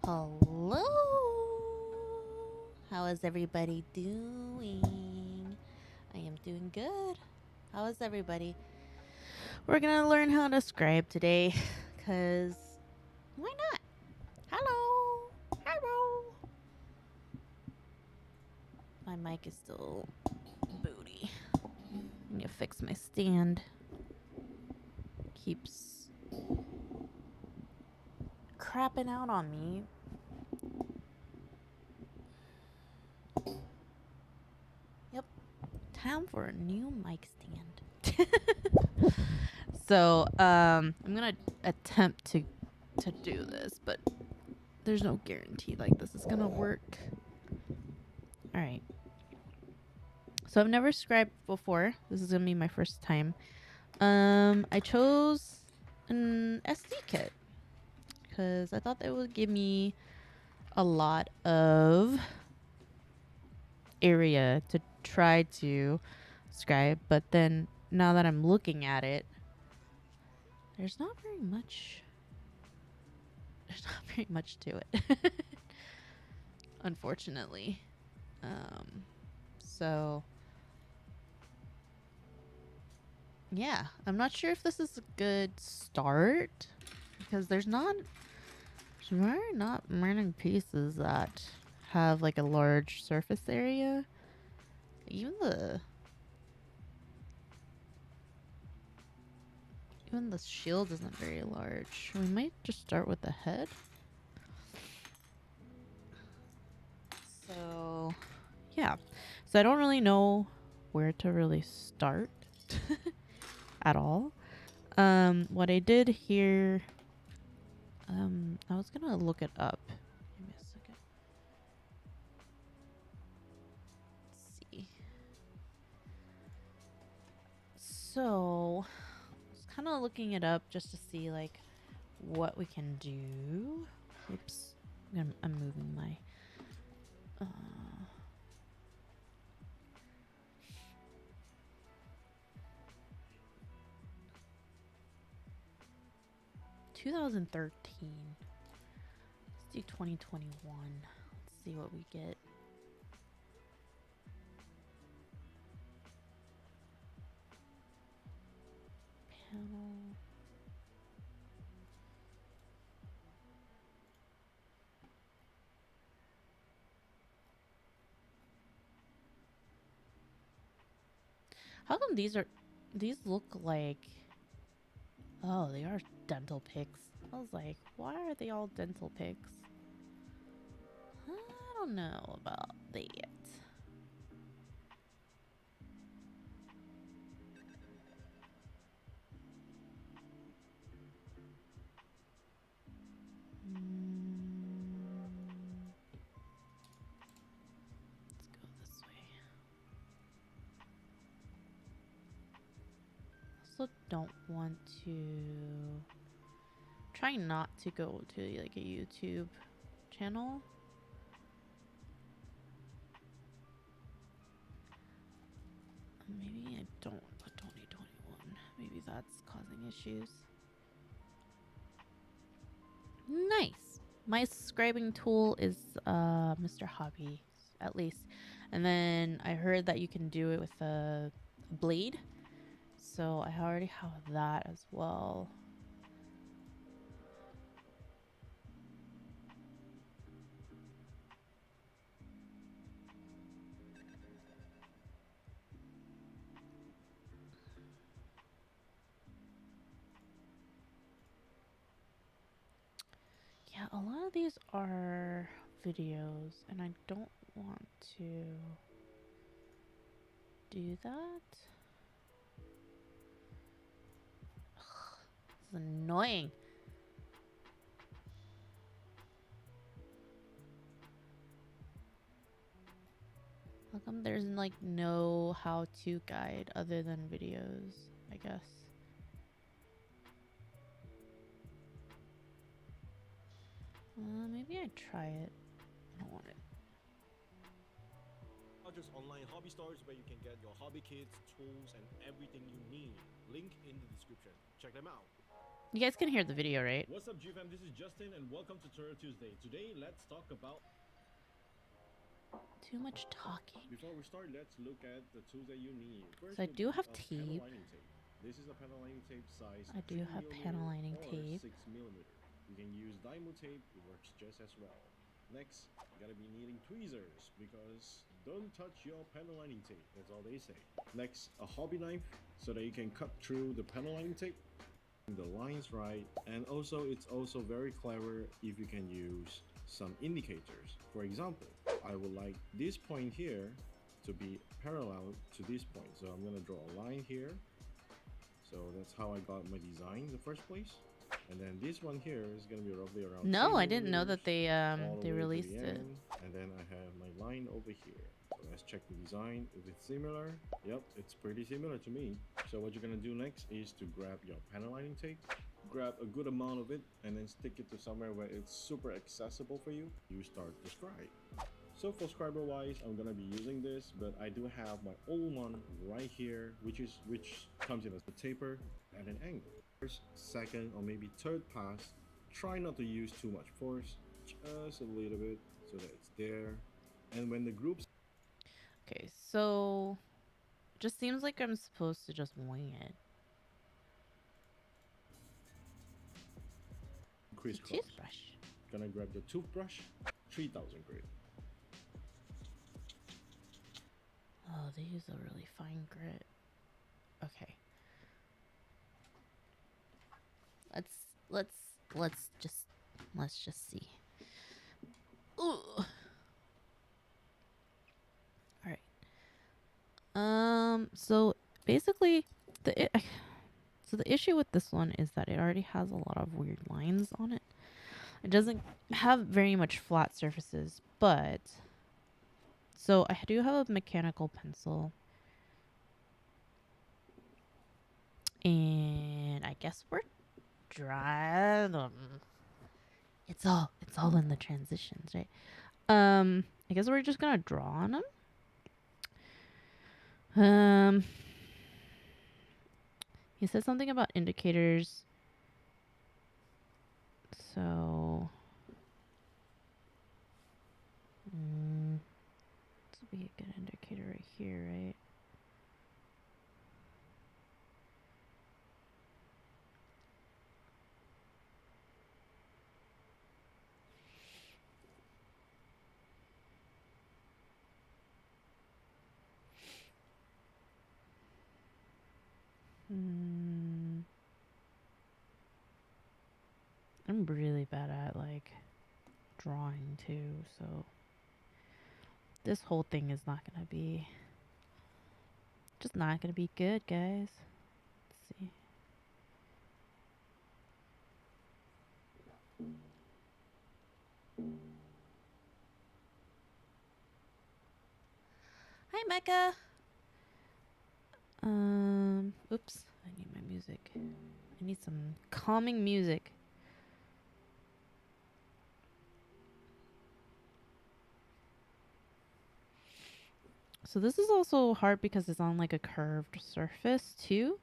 Hello. How is everybody doing? I am doing good. How is everybody? We're going to learn how to scribe today because why not? Hello. Hello. My mic is still booty. I need to fix my stand. Keeps crapping out on me. Yep. Time for a new mic stand. So, I'm gonna attempt to do this, but there's no guarantee like this is gonna work. All right. So I've never scribed before. This is gonna be my first time. I chose an SD kit because I thought that would give me a lot of area to try to scribe, but then now that I'm looking at it, there's not very much to it. Unfortunately. So yeah, I'm not sure if this is a good start because there's very not many pieces that have like a large surface area. Even the shield isn't very large. We might just start with the head. So yeah. So I don't really know where to really start at all. What I did here, I was gonna look it up. Give me a second. Let's see. So I was kind of looking it up just to see like what we can do. Oops, I'm moving my 2013. Let's do 2021. Let's see what we get. Panel. How come these look like, oh, they are dental pics. I was like, why are they all dental pics? I don't know about that. Let's go this way. Also don't want to, try not to go to like a YouTube channel. Maybe I don't put 2021. Maybe that's causing issues. Nice. My scribing tool is Mr. Hobby, at least. And then I heard that you can do it with a blade. So I already have that as well. Yeah, a lot of these are videos, and I don't want to do that. Ugh, this is annoying. How come there's like no how-to guide other than videos, I guess? Maybe I try it. I don't want it. Just online hobby stores where you can get your hobby kits, tools, and everything you need. Link in the description. Check them out. You guys can hear the video, right? What's up, GFam? This is Justin, and welcome to Tutorial Tuesday. Today, let's talk about... Too much talking. Before we start, let's look at the tools that you need. First, so I do have tape. This is a panel lining tape size. I do have panel lining tape. 6 millimeter. You can use Dymo tape. It works just as well. Next, you gotta be needing tweezers because don't touch your panel lining tape. That's all they say. Next, a hobby knife so that you can cut through the panel lining tape. The lines right, and also it's also very clever if you can use some indicators. For example, I would like this point here to be parallel to this point, so I'm gonna draw a line here. So that's how I got my design in the first place. And then this one here is gonna be roughly around. No, I didn't know that they released it. And then I have my line over here. So let's check the design. Is it similar? Yep, it's pretty similar to me. So what you're gonna do next is to grab your panel lining tape, grab a good amount of it, and then stick it to somewhere where it's super accessible for you. You start to scribe. So for scriber wise, I'm gonna be using this, but I do have my old one right here, which comes in as a taper at an angle. First, second, or maybe third pass, try not to use too much force, just a little bit, so that it's there. And when the groups... Okay, so it just seems like I'm supposed to just wing it. Crisscross. Toothbrush. Gonna grab the toothbrush, 3000 grit. Oh, they use a really fine grit. Okay. Let's just see. Ooh. All right. So basically the issue with this one is that it already has a lot of weird lines on it. It doesn't have very much flat surfaces, but so I do have a mechanical pencil. And I guess we're dry. It's all in the transitions, right? I guess we're just gonna draw on them. He said something about indicators. So, this would be a good indicator right here, right? I'm really bad at like drawing too, so this whole thing is not gonna be just not gonna be good, guys. Let's see. Hi, Mecca. Oops. I need my music. I need some calming music. So this is also hard because it's on like a curved surface too.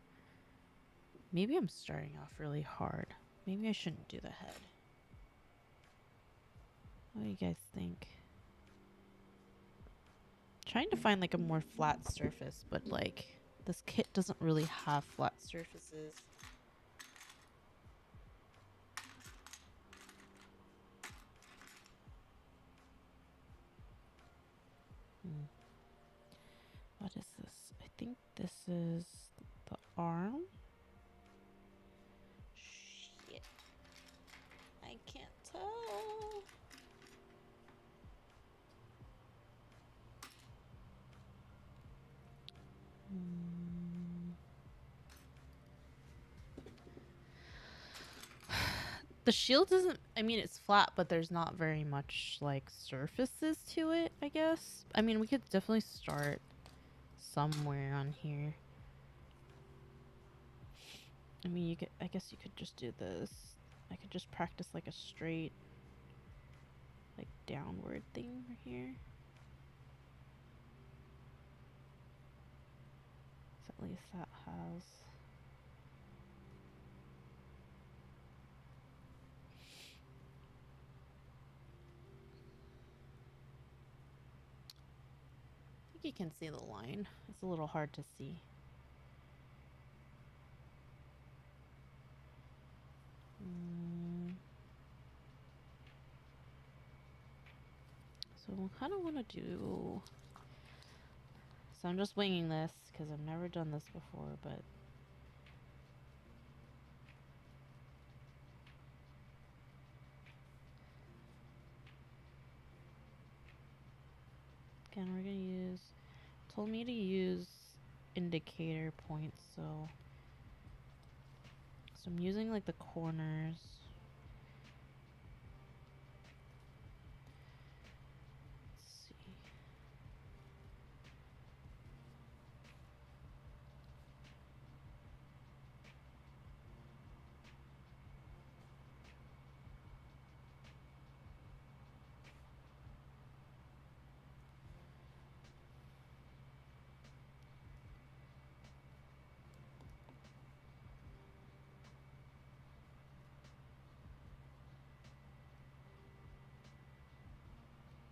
Maybe I'm starting off really hard. Maybe I shouldn't do the head. What do you guys think? Trying to find like a more flat surface, but like this kit doesn't really have flat surfaces. What is this? I think this is the arm. Shit. I can't tell. The shield doesn't, I mean, it's flat, but there's not very much like surfaces to it, I guess. I mean, we could definitely start somewhere on here. I mean, you could, I guess you could just do this. I could just practice like a straight, like downward thing right here. So at least that has. I think you can see the line. It's a little hard to see. So I kind of want to do. So I'm just winging this because I've never done this before, but. Again, we're gonna use. Told me to use indicator points, so I'm using like the corners. Let's see.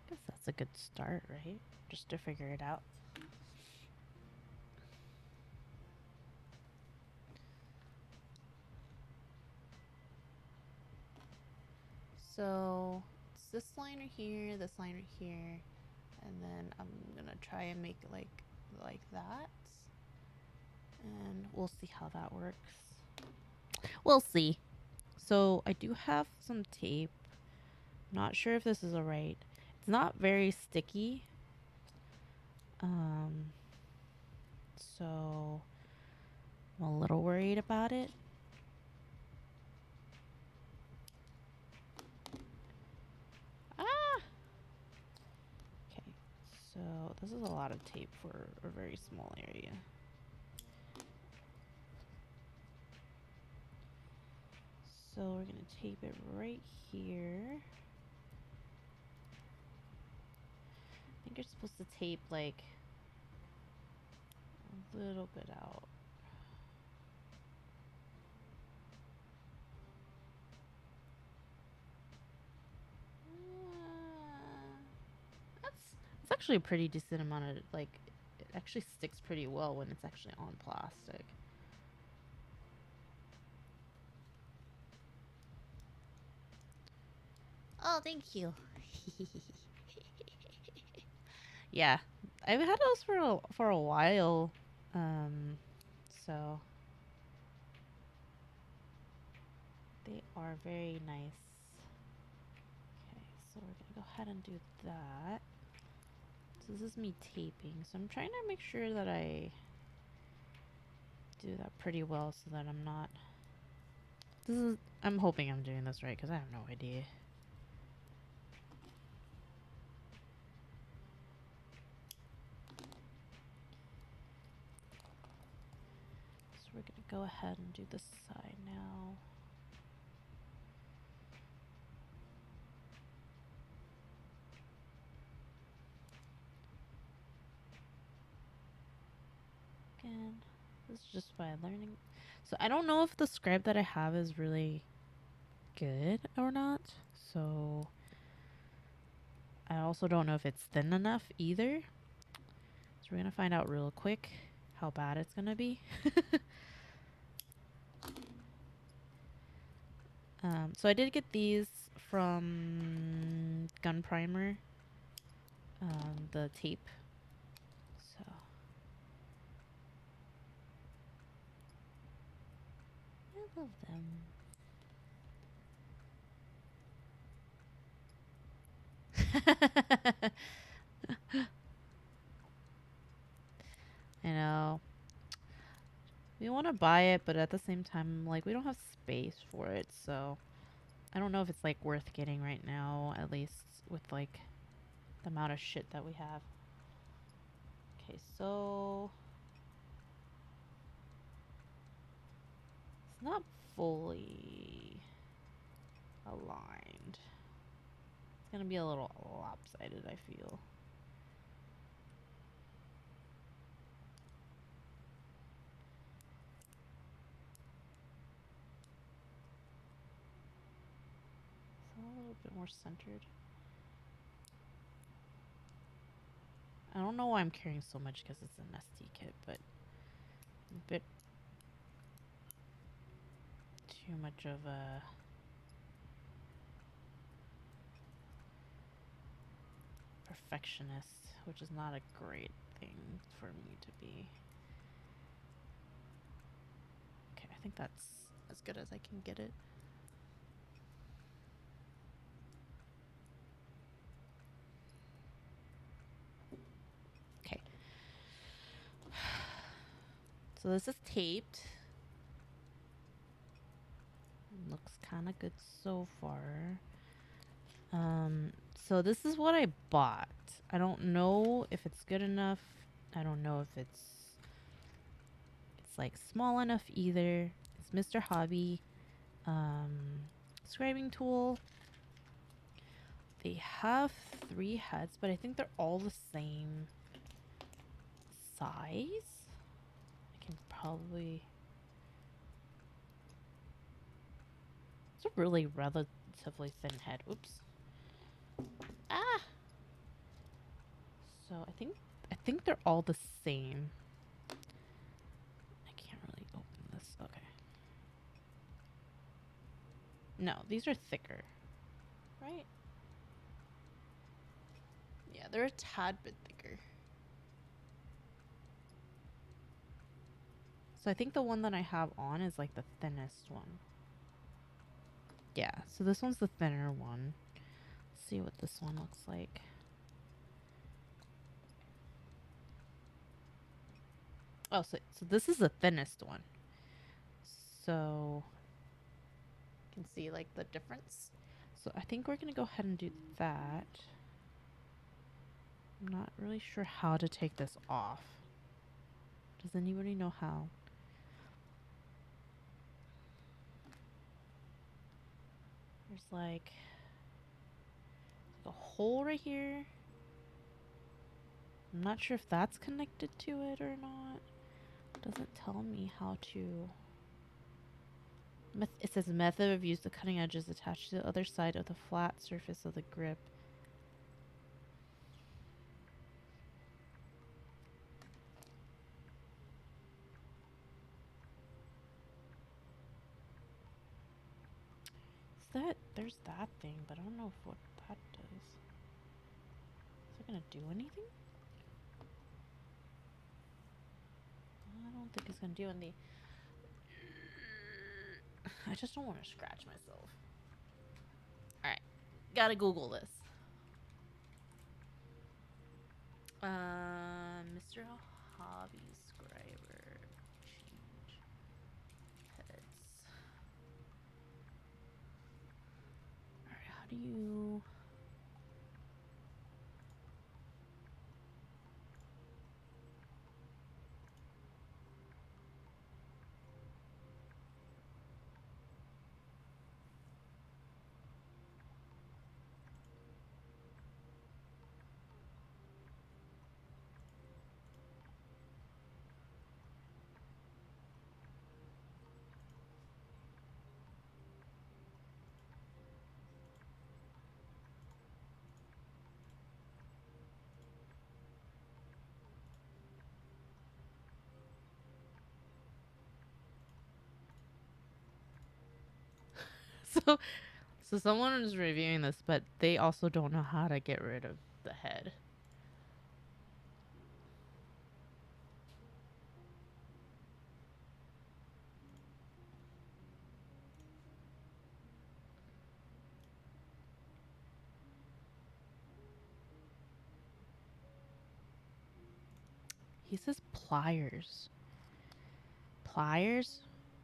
Guess that's a good start, right? Just to figure it out. So it's this line right here, this line right here, and then I'm gonna try and make it like that, and we'll see how that works. We'll see. So I do have some tape. Not sure if this is alright. It's not very sticky. So I'm a little worried about it. Ah! Okay, so this is a lot of tape for a very small area. So we're gonna tape it right here. I think you're supposed to tape like a little bit out. actually a pretty decent amount of, like, it actually sticks pretty well when it's actually on plastic. Oh, thank you. Yeah, I've had those for a while, so they are very nice. Okay, so we're gonna go ahead and do that. So this is me taping, so I'm trying to make sure that I do that pretty well so that I'm not. I'm hoping I'm doing this right because I have no idea. So we're gonna go ahead and do this side now. Again, this is just by learning. So I don't know if the scribe that I have is really good or not. So I also don't know if it's thin enough either. So we're gonna find out real quick how bad it's gonna be. So I did get these from Gun Primer, the tape. So I love them. I know. We want to buy it, but at the same time, like, we don't have space for it, so I don't know if it's, like, worth getting right now, at least with, like, the amount of shit that we have. Okay, so it's not fully aligned. It's gonna be a little lopsided, I feel. So a little bit more centered. I don't know why I'm carrying so much because it's an SD kit, but a bit too much of a perfectionist, which is not a great thing for me to be. Okay, I think that's as good as I can get it. Okay. So this is taped. Looks kind of good so far. So this is what I bought. I don't know if it's good enough. I don't know if it's like small enough either. It's Mr. Hobby scribing tool. They have 3 heads, but I think they're all the same size. I can probably. It's a really relatively thin head. Oops. Ah. So I think they're all the same. I can't really open this. Okay. No, these are thicker. Right? Yeah, they're a tad bit thicker. So I think the one that I have on is like the thinnest one. Yeah, so this one's the thinner one. Let's see what this one looks like. Oh, so this is the thinnest one. So you can see like the difference. So I think we're gonna go ahead and do that. I'm not really sure how to take this off. Does anybody know how? There's like a hole right here. I'm not sure if that's connected to it or not. It doesn't tell me how to. It says method of use. The cutting edge is attached to the other side of the flat surface of the grip. that? There's that thing, but I don't know what that does. Is it gonna do anything? I don't think it's gonna do anything. I just don't want to scratch myself. Alright. Gotta Google this. Mr. Hobby Scriber. Change heads. Alright, how do you... So someone is reviewing this, but they also don't know how to get rid of the head. He says pliers. Pliers?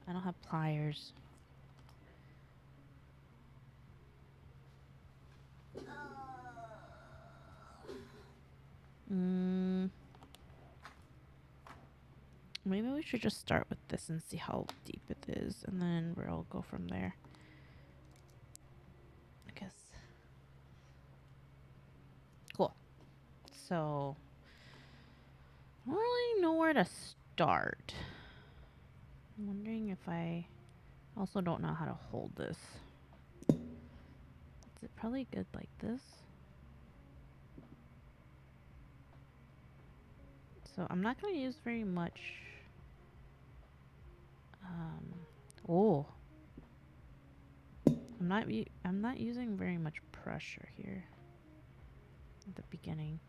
I don't have pliers. Maybe we should just start with this and see how deep it is, and then we'll go from there. I guess. Cool. So, I don't really know where to start. I'm wondering if I also don't know how to hold this. Is it probably good like this? So I'm not going to use very much. Oh, I'm not using very much pressure here at the beginning.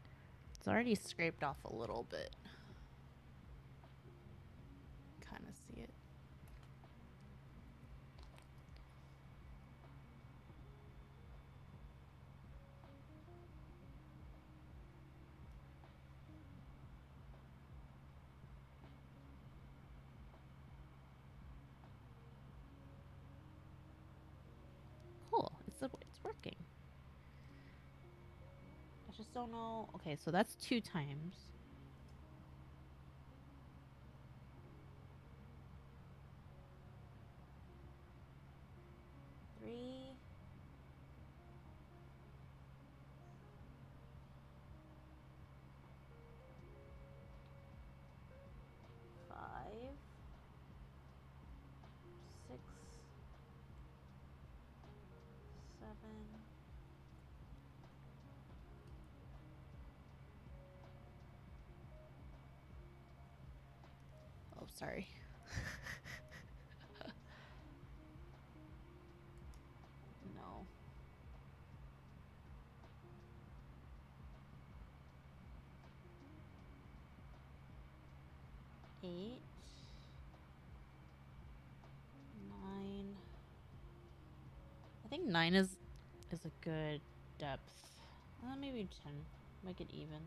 It's already scraped off a little bit. Kind of see it. Cool. It's working. I just don't know. Okay, so that's 2 times. 3. 5. 6. 7. Oh, sorry. No. 8. 9. I think 9 is a good depth. Maybe 10. Make it even.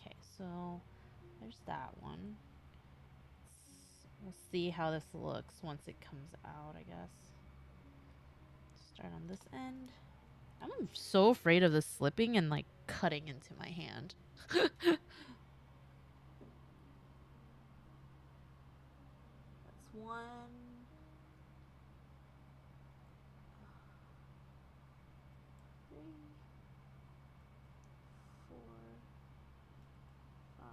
Okay, so there's that one. We'll see how this looks once it comes out, I guess. Start on this end. I'm so afraid of this slipping and like cutting into my hand. That's 1. 3. 4. 5.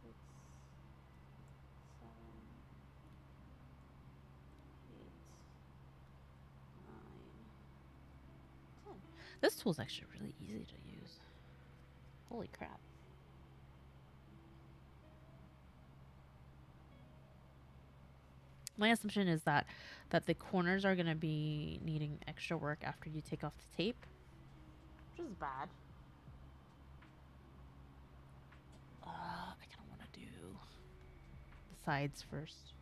6. 7. 8. 9. 10. This tool's actually really easy to use. Holy crap. My assumption is that the corners are gonna be needing extra work after you take off the tape, which is bad. I kind of want to do the sides first.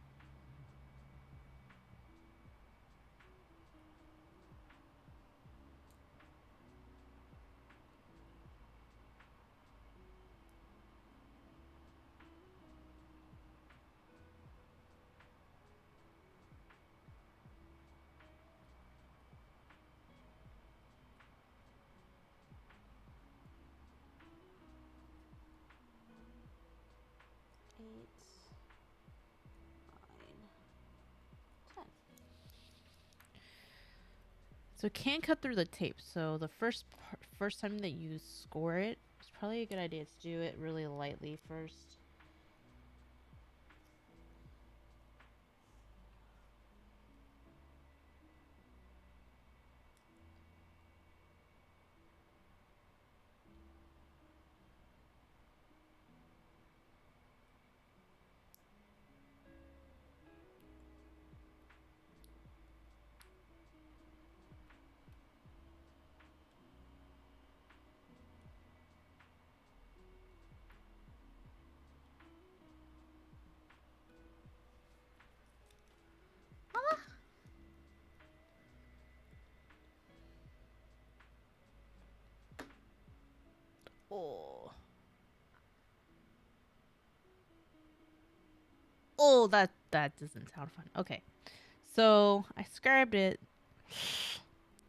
Eight, 9, 10. So it can cut through the tape. So the first time that you score it, it's probably a good idea to do it really lightly first. Oh. Oh, that doesn't sound fun. Okay. So I scribed it.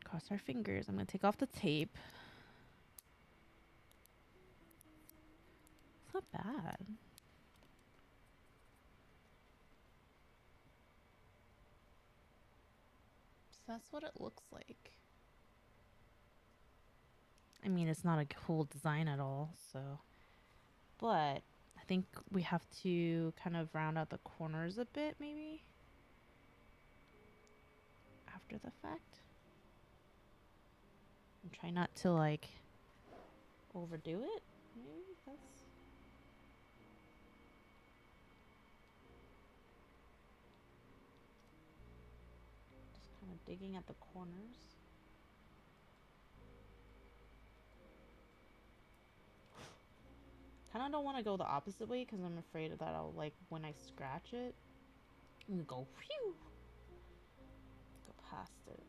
Cross our fingers. I'm gonna take off the tape. It's not bad. So that's what it looks like. I mean, it's not a cool design at all, so. But I think we have to kind of round out the corners a bit, maybe. After the fact. And try not to, like, overdo it. Maybe that's... Just kind of digging at the corners. Kind of don't want to go the opposite way because I'm afraid that I'll, like, when I scratch it, I'm gonna go, phew! Go past it.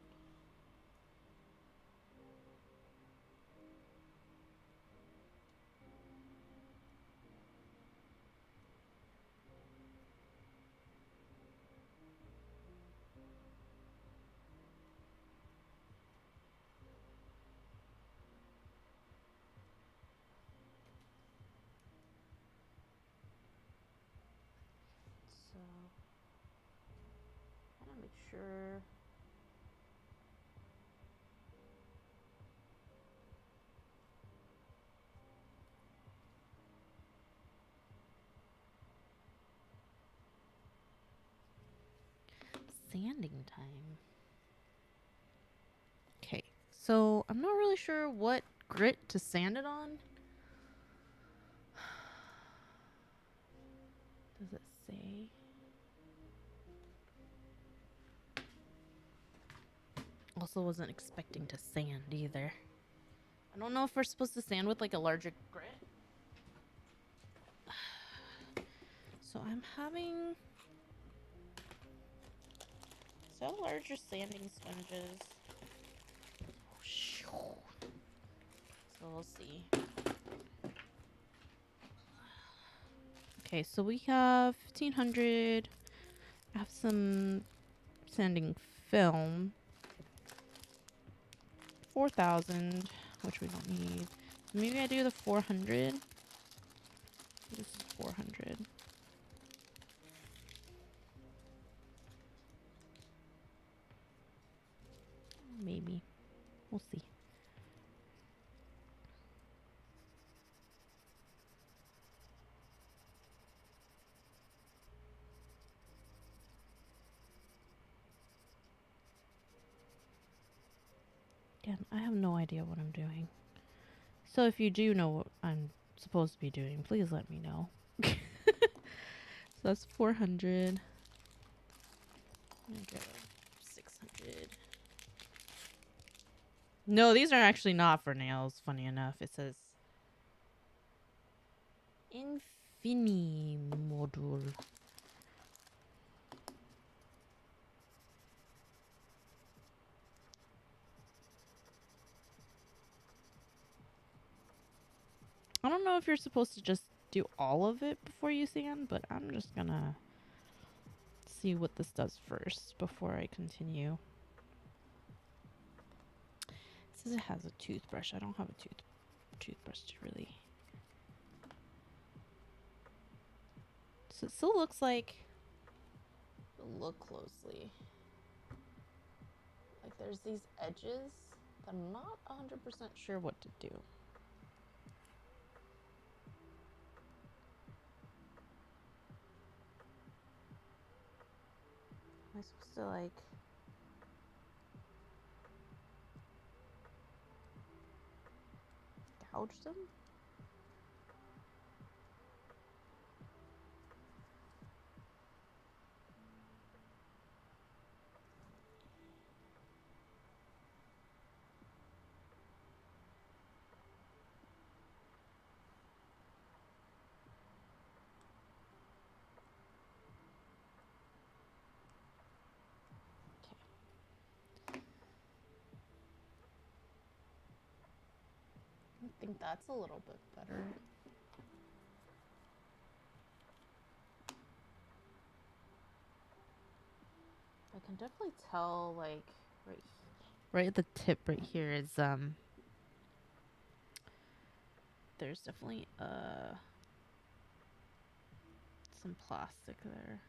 So, I want to make sure. Sanding time. Okay, so I'm not really sure what grit to sand it on. Does it say? Also wasn't expecting to sand either. I don't know if we're supposed to sand with like a larger grit. So I'm having larger sanding sponges. So we'll see. Okay, so we have 1500. I have some sanding film. 4000, which we don't need. So maybe I do the 400. This is 400. Maybe. We'll see. Again, I have no idea what I'm doing. So if you do know what I'm supposed to be doing, please let me know. So that's 400. Get 600. No, these are actually not for nails, funny enough. It says Infini module. I don't know if you're supposed to just do all of it before you sand, but I'm just gonna see what this does first before I continue. It says it has a toothbrush. I don't have a toothbrush to really. So it still looks like, look closely, like there's these edges that I'm not 100% sure what to do. Am I supposed to like gouge them? I think that's a little bit better. I can definitely tell, like, right at the tip right here is there's definitely some plastic there.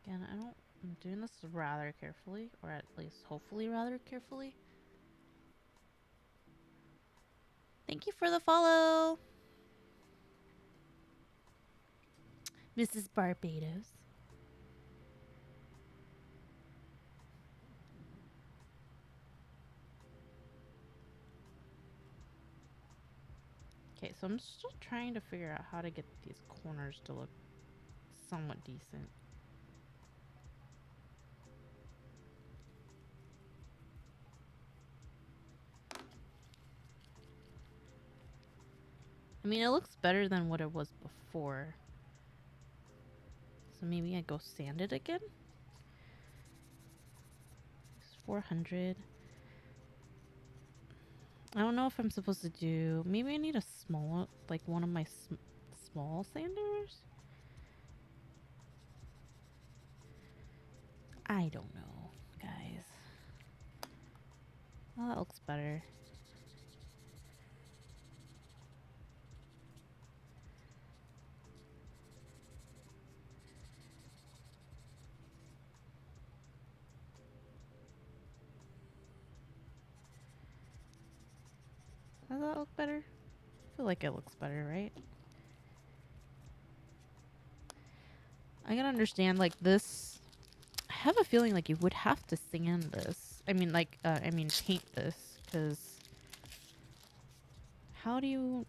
Again, I'm doing this rather carefully, or at least hopefully rather carefully. Thank you for the follow, Mrs. Barbados. Okay, so I'm still trying to figure out how to get these corners to look somewhat decent. I mean, it looks better than what it was before. So maybe I go sand it again. It's 400. I don't know if I'm supposed to do... Maybe I need a small... Like one of my small sanders? I don't know, guys. Oh, that looks better. Does that look better? I feel like it looks better, right? I gotta understand, like, this... I have a feeling like you would have to sand this. I mean, like, paint this, because... How do you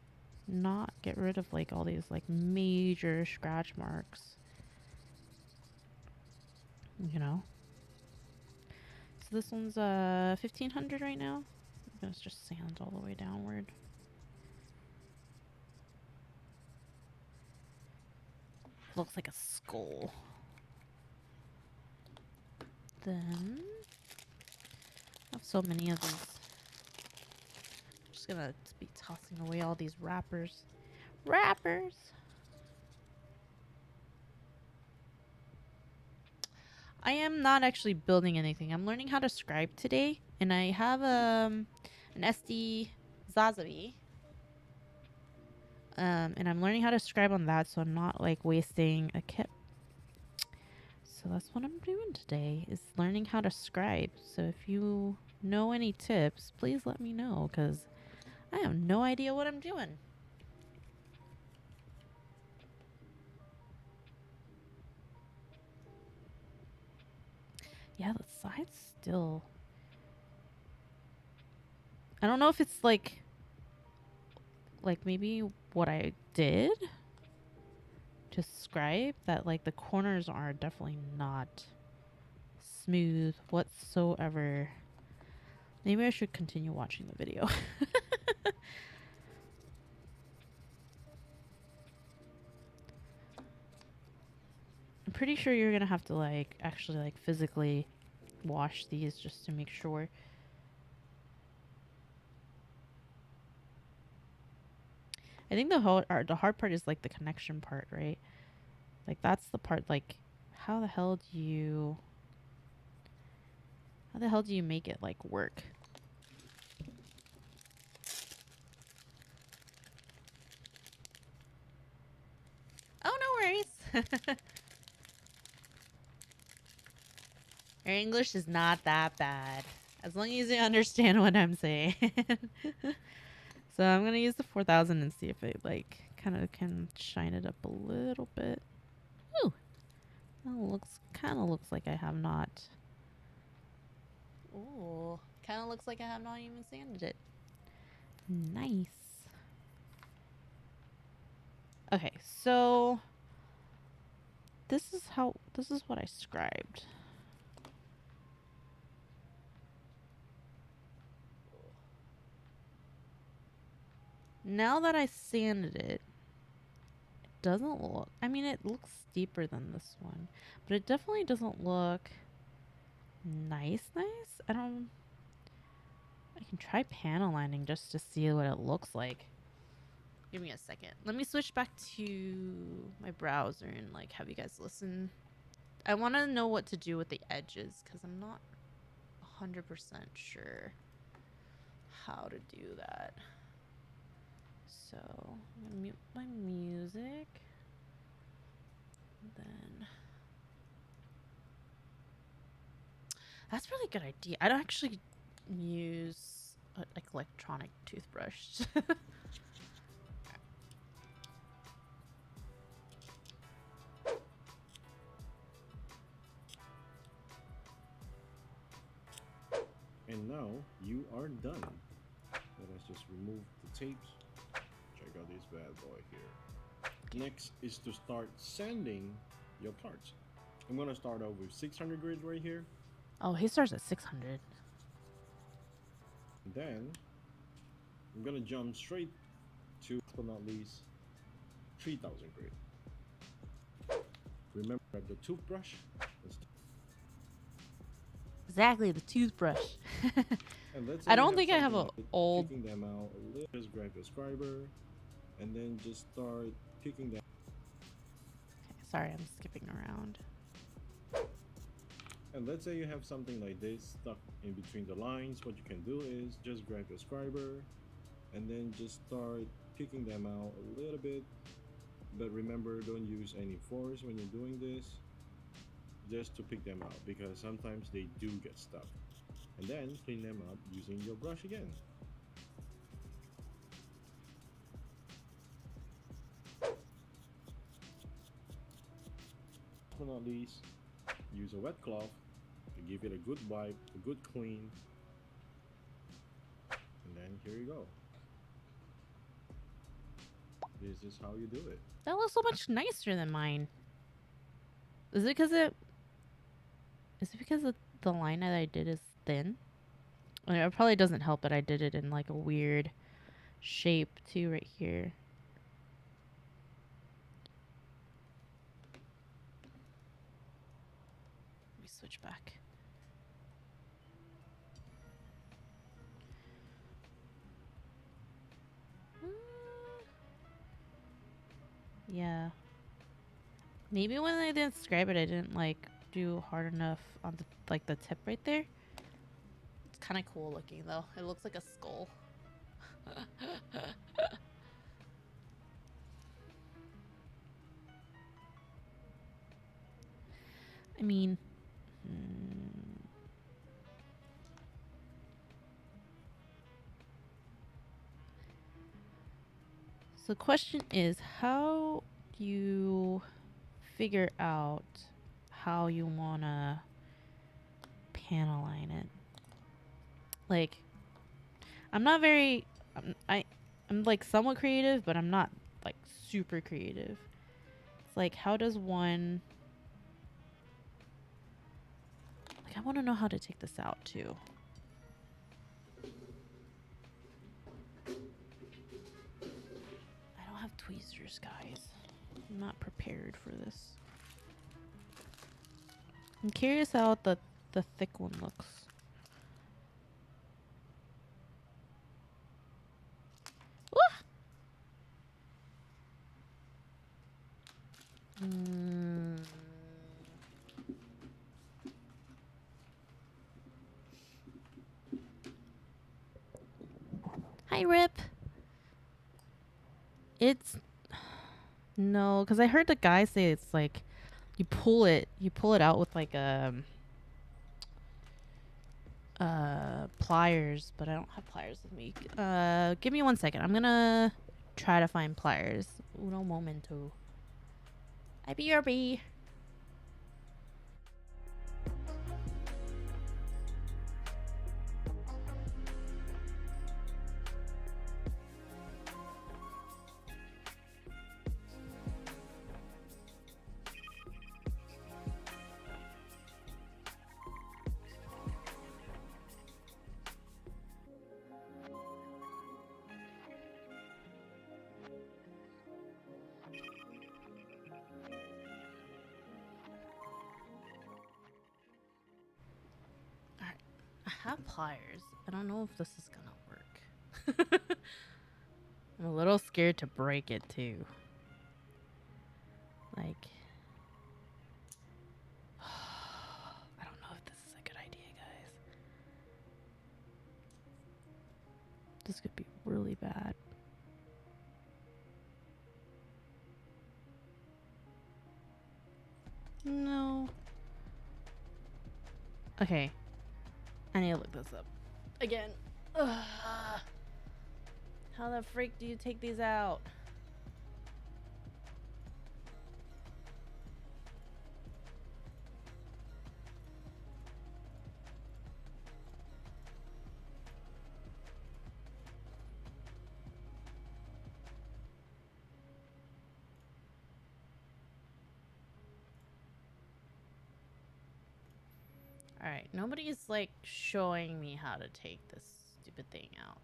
not get rid of, like, all these, like, major scratch marks? You know? So this one's, 1,500 right now. I'm gonna just sand all the way downward. Looks like a skull. Then... I have so many of these. I'm just gonna be tossing away all these wrappers. Wrappers! I am not actually building anything. I'm learning how to scribe today. And I have an SD Zazavi. And I'm learning how to scribe on that, so I'm not like wasting a kit. So that's what I'm doing today, is learning how to scribe. So if you know any tips, please let me know, because I have no idea what I'm doing. Yeah, the side's still... I don't know if it's like maybe what I did to scribe, that like the corners are definitely not smooth whatsoever. Maybe I should continue watching the video. I'm pretty sure you're gonna have to like actually like physically wash these just to make sure. I think the hard part is like the connection part, right? Like that's the part, like how the hell do you make it like work? Oh, no worries. Your English is not that bad, as long as you understand what I'm saying. So I'm gonna use the 4000 and see if it like kind of can shine it up a little bit. Ooh, that kind of looks like I have not. Ooh, kind of looks like I have not even sanded it. Nice. Okay, so this is what I scribed. Now that I sanded it, it doesn't look, I mean, it looks steeper than this one, but it definitely doesn't look nice. I can try panel lining just to see what it looks like. Give me a second. Let me switch back to my browser and like have you guys listen. I want to know what to do with the edges because I'm not 100% sure how to do that. So I'm gonna mute my music. Then that's a really good idea. I don't actually use like electronic toothbrush. And now you are done. Let us just remove the tapes. Check out this bad boy here. Next is to start sanding your parts. I'm gonna start out with 600 grit right here. Oh, he starts at 600. Then I'm gonna jump straight to, but not least, 3000 grit. Remember the toothbrush. Exactly, the toothbrush. And let's say I don't think I have something a like old... picking them out a little. Just grab your scriber and then just start picking them. Okay, sorry, I'm skipping around. And let's say you have something like this stuck in between the lines. What you can do is just grab your scriber and then just start picking them out a little bit. But remember, don't use any force when you're doing this, just to pick them out, because sometimes they do get stuck. And then clean them up using your brush again. But not least, use a wet cloth to give it a good wipe, a good clean. And then here you go. This is how you do it. That looks so much nicer than mine. Is it because the line that I did is thin? I mean, it probably doesn't help that I did it in like a weird shape too right here. Let me switch back. Yeah. Maybe when I didn't scribe it, I didn't like do hard enough on the like the tip right there. It's kind of cool looking though. It looks like a skull. I mean, So the question is, how do you figure out how you wanna panel line it? Like, I'm not very, I'm like somewhat creative, but I'm not like super creative. It's like, how does one, like, I want to know how to take this out too. I don't have tweezers, guys. I'm not prepared for this. I'm curious how the thick one looks. Mm. Hi, Rip. It's no, because I heard the guy say it's like you pull it out with like pliers, but I don't have pliers with me. Give me 1 second. I'm gonna try to find pliers. Uno momento. IBRB. Alright. I have pliers. I don't know if this is gonna work. I'm a little scared to break it too. Like, I don't know if this is a good idea, guys. This could be really bad. No. Okay. I need to look this up. Again. Ugh. How the freak do you take these out? Alright, nobody's like showing me how to take this stupid thing out.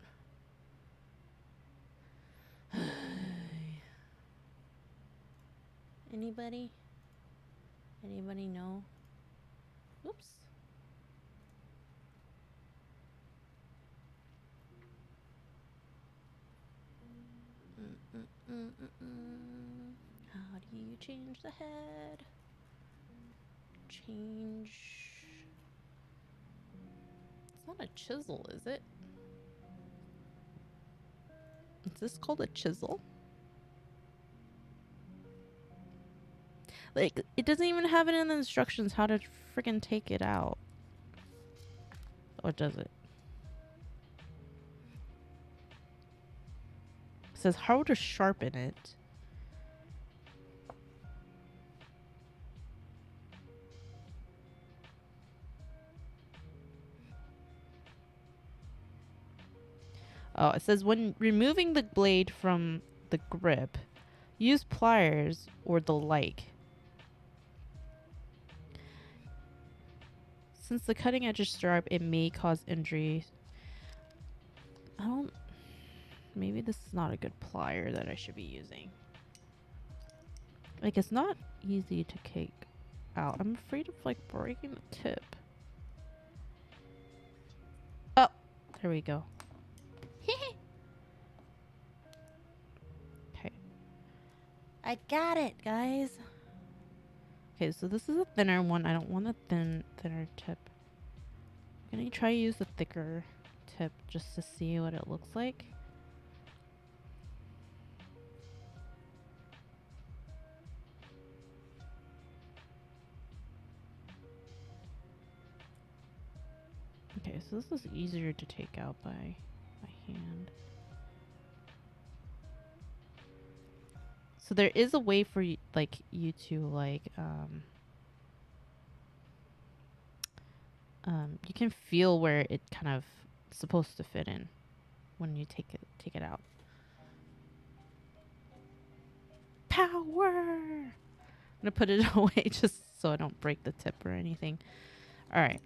Anybody? Anybody know? Oops. How do you change the head? Change. It's not a chisel, is it? Is this called a chisel? Like, it doesn't even have it in the instructions how to freaking take it out. Or does it? It says how to sharpen it. Oh, it says when removing the blade from the grip, use pliers or the like. Since the cutting edge is sharp, it may cause injury. I don't... Maybe this is not a good plier that I should be using. Like, it's not easy to take out. I'm afraid of, like, breaking the tip. Oh! There we go. Okay. I got it, guys. Okay, so this is a thinner one. I don't want a thinner tip. I'm gonna try to use a thicker tip just to see what it looks like. Okay, so this is easier to take out by hand. So there is a way for you, like you to like you can feel where it kind of supposed to fit in when you take it out. Power. I'm gonna put it away just so I don't break the tip or anything. All right.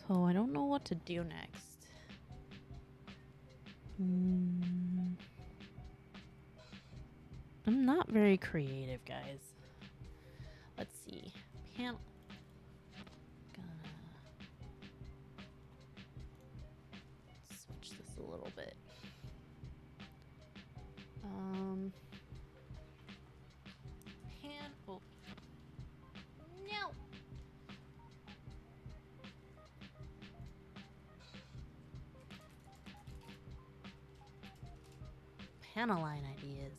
So I don't know what to do next. I'm not very creative, guys. Let's see. Panel. Gonna switch this a little bit. Oh. No. Panel line ideas.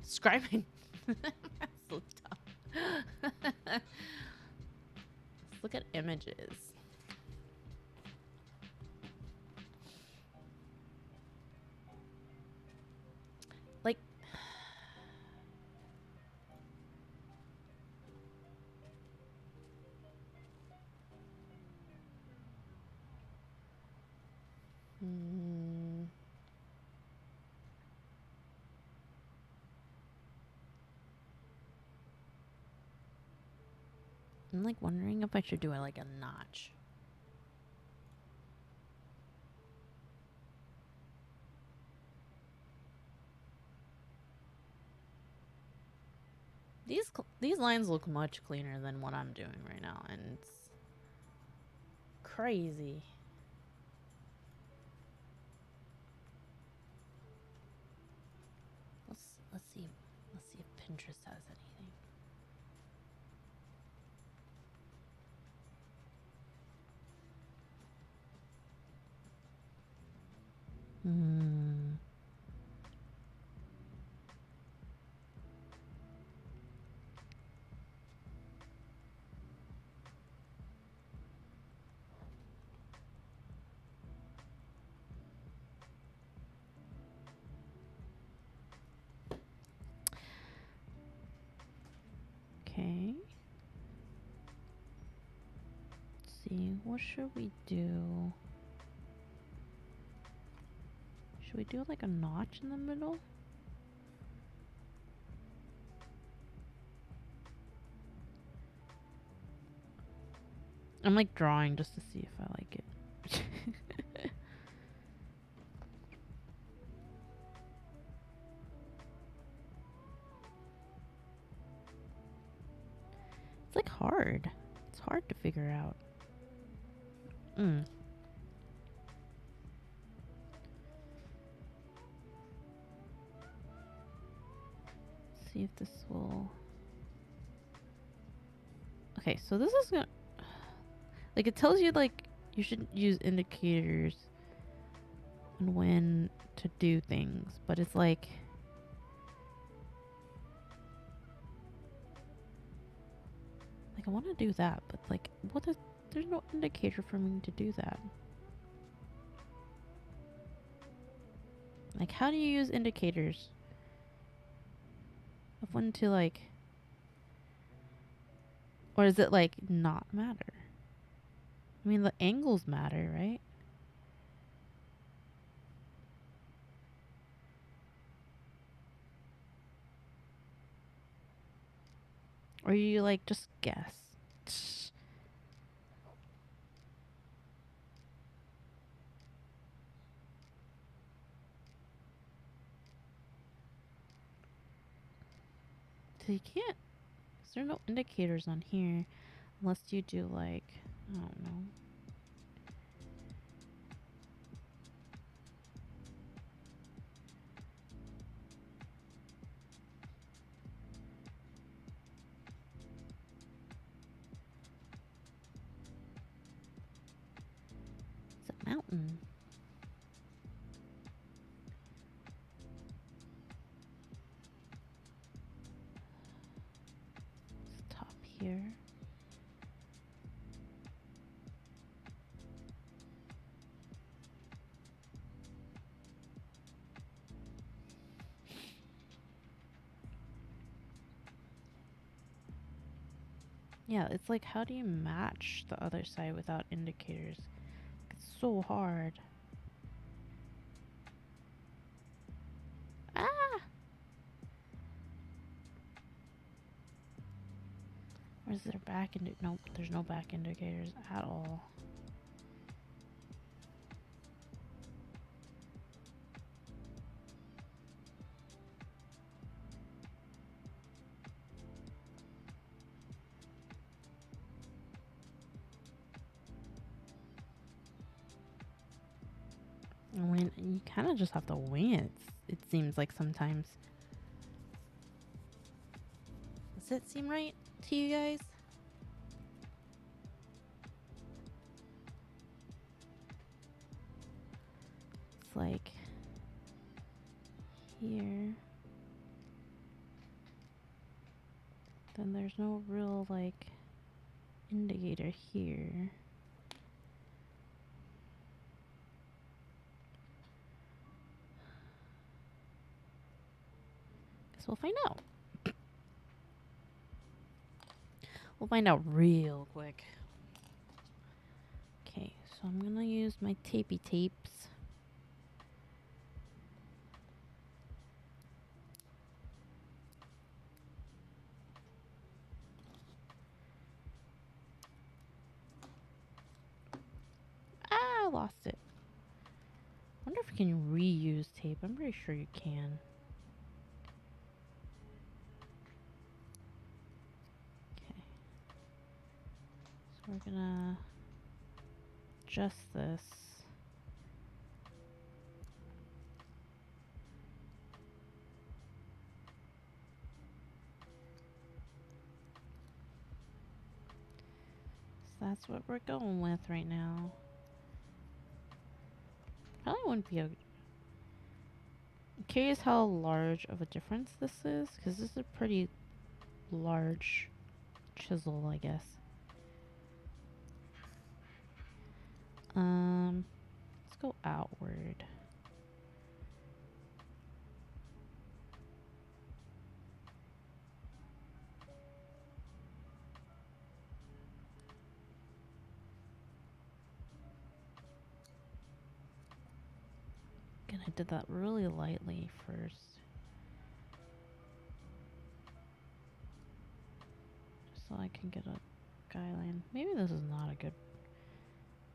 Scribing. That's so tough. Let's look at images. Like, I'm like wondering if I should do like a notch. These lines look much cleaner than what I'm doing right now, and it's crazy. Let's see if Pinterest has anything. Okay. Let's see, what should we do? Should we do like a notch in the middle? I'm like drawing just to see if I like it. It's like hard. It's hard to figure out. See if this will. Okay, so this is gonna. Like, it tells you, like, you should use indicators and when to do things, but it's like. Like, I want to do that, but, like, there's no indicator for me to do that. Like, how do you use indicators of when to, like. Or does it, like, not matter? I mean, the angles matter, right? Or you, like, just guess? So you can't. There are no indicators on here unless you do, like, I don't know. It's a mountain. It's top here. Yeah, it's like, how do you match the other side without indicators? It's so hard. Ah! Or is there back nope, there's no back indicators at all. I mean, you kind of just have to wing it. It seems like sometimes. Does it seem right to you guys? It's like here. Then there's no real like indicator here. Guess we'll find out. We'll find out real quick. Okay, so I'm gonna use my tapey tapes. Ah, I lost it. Wonder if you can reuse tape. I'm pretty sure you can. Okay. So we're gonna adjust this. So that's what we're going with right now. Probably wouldn't be a... I'm curious how large of a difference this is, because this is a pretty large chisel, I guess. Let's go outward. Again, I did that really lightly first. Just so I can get a guideline. Maybe this is not a good...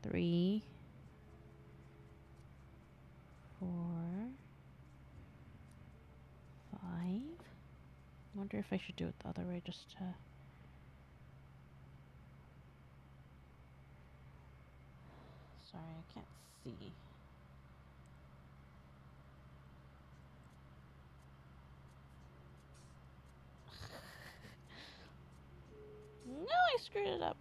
3, 4, 5. Wonder if I should do it the other way just to... Sorry, I can't see. No, I screwed it up.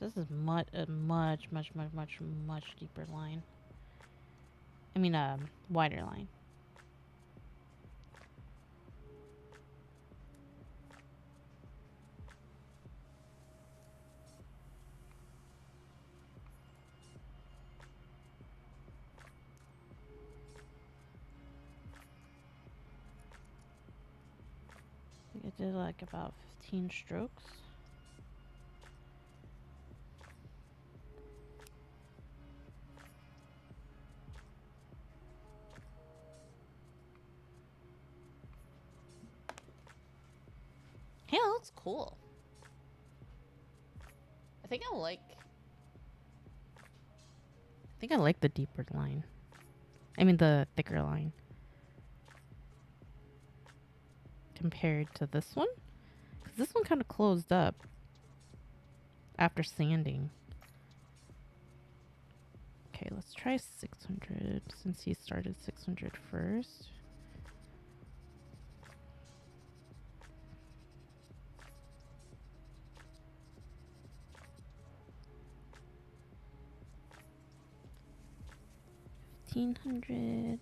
This is a much deeper line. I mean, wider line. I think I did like about 15 strokes. Hey, that looks cool. I think I like the deeper line. I mean the thicker line. Compared to this one? Because this one kind of closed up after sanding. Okay, let's try 600 since he started 600 first. $1,500.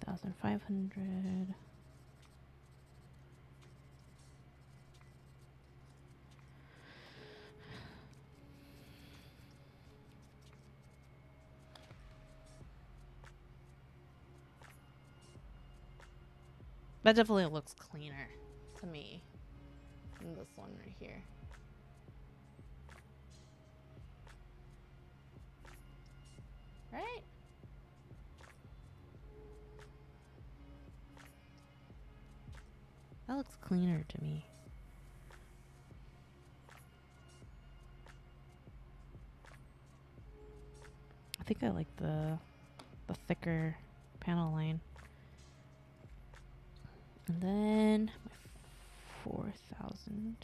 2,500. That definitely looks cleaner to me than this one right here. Right? That looks cleaner to me. I think I like the thicker panel line. And then my 4,000.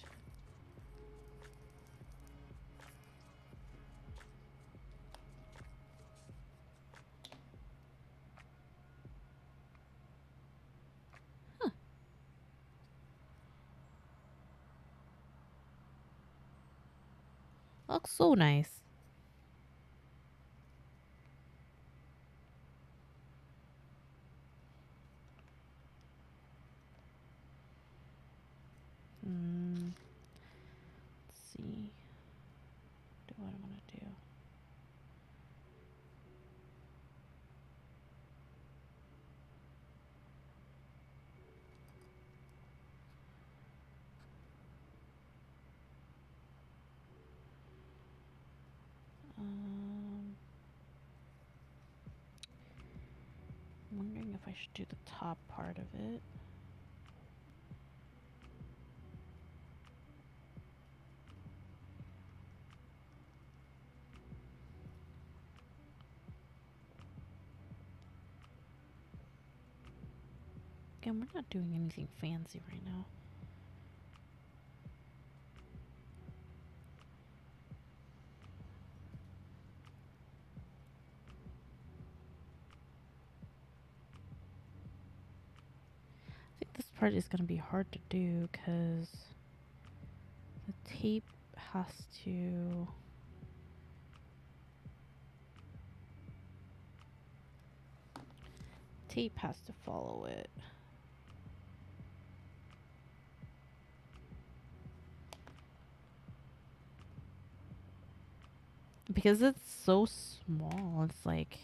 Huh. Looks so nice. Let's see. Do what I want to do. I'm wondering if I should do the top part of it. Again, we're not doing anything fancy right now. I think this part is going to be hard to do because the tape has to... Tape has to follow it. Because it's so small, it's like,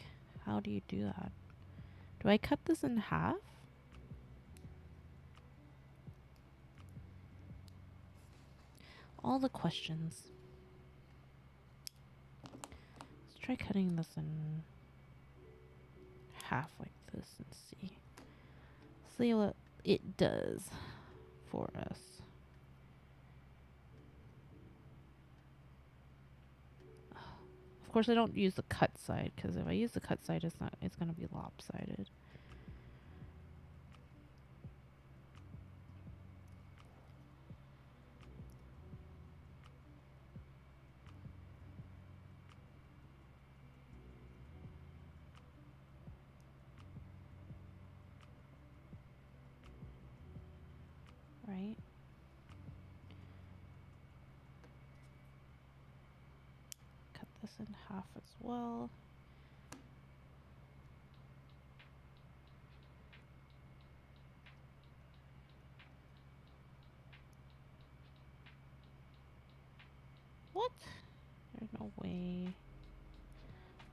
how do you do that? Do I cut this in half? All the questions. Let's try cutting this in half like this and see. See what it does for us. Of course, I don't use the cut side because if I use the cut side, it's going to be lopsided. Right? Cut this in half as well. What? There's no way.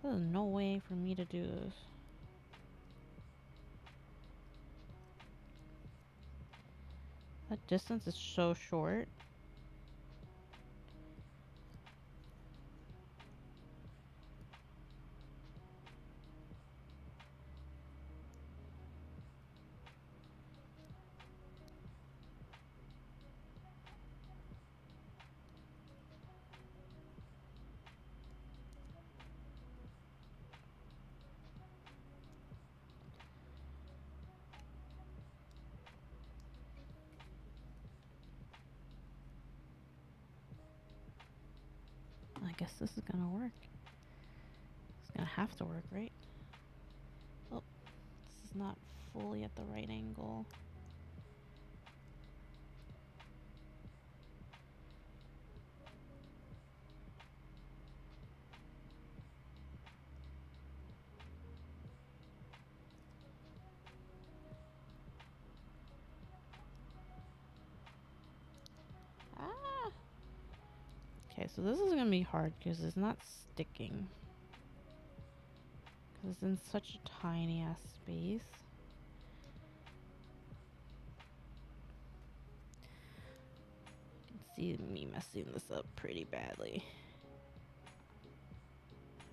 There's no way for me to do this. That distance is so short. I guess this is gonna work. It's gonna have to work, right? Oh, this is not fully at the right angle. Okay, so this is gonna be hard because it's not sticking. Because it's in such a tiny ass space. You can see me messing this up pretty badly.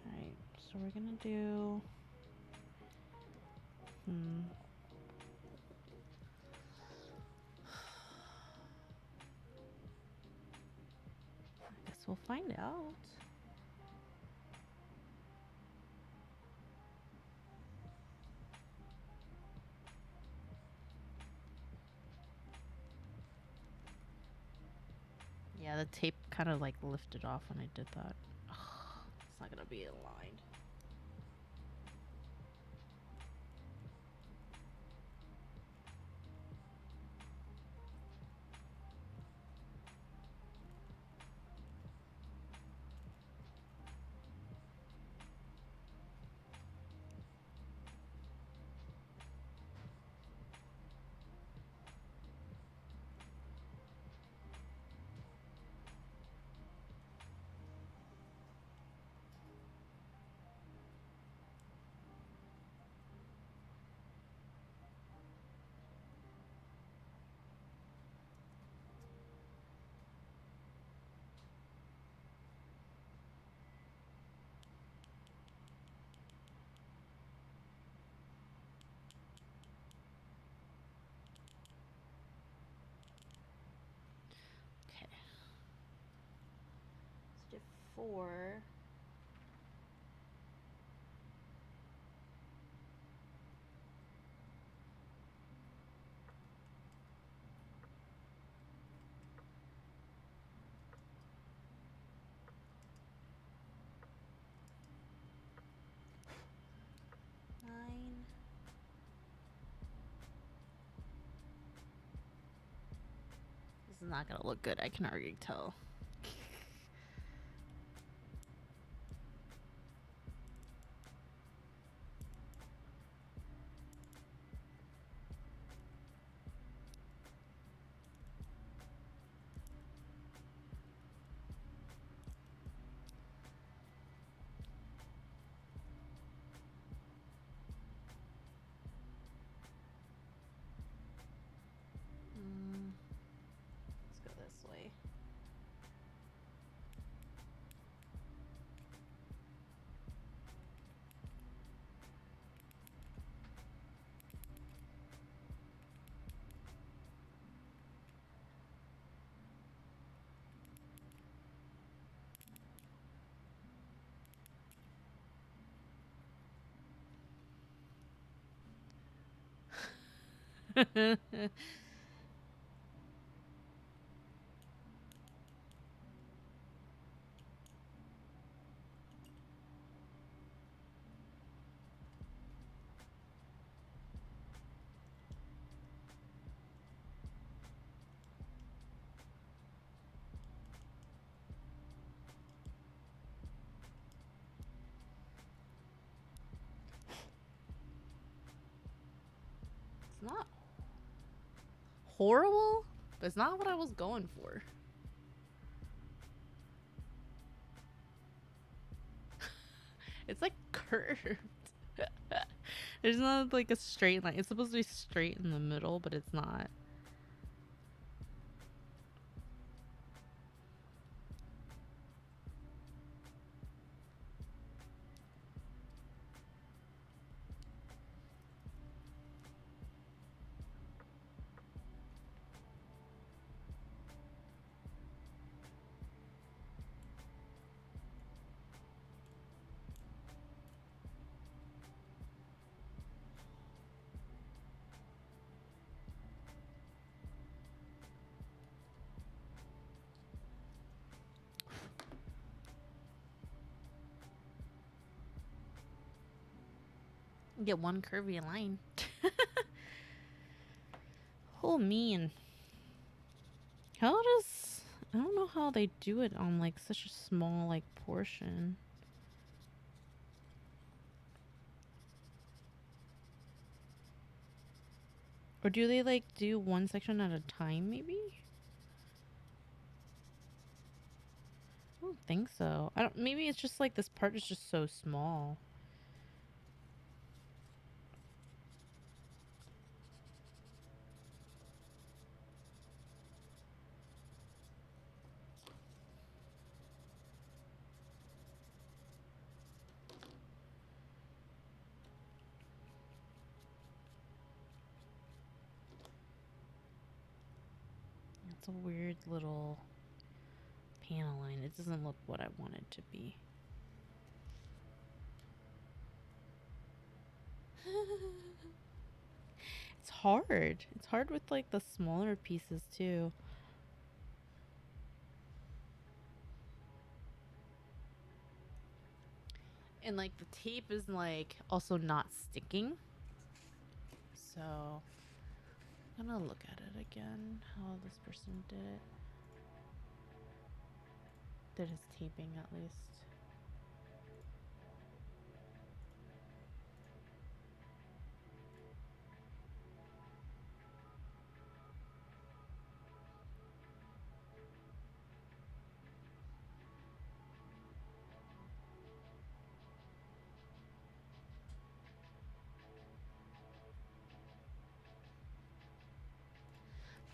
Alright, so we're gonna do... I guess we'll find out. Yeah, the tape kind of like lifted off when I did that. Ugh, it's not gonna be aligned. Okay. Step 4. This is not gonna look good, I can already tell. Let's go this way. It's not horrible, but it's not what I was going for. It's like curved. There's not like a straight line. It's supposed to be straight in the middle, but it's not. Get one curvy line. Oh, mean. How does... I don't know how they do it on like such a small like portion. Or do they like do one section at a time maybe? Oh, think so. I don't. Maybe it's just like this part is just so small. It's a weird little panel line. It doesn't look what I want it to be. It's hard. It's hard with like the smaller pieces too. And like the tape is like also not sticking. So I'm gonna look at it again, how this person did it. Did his taping at least.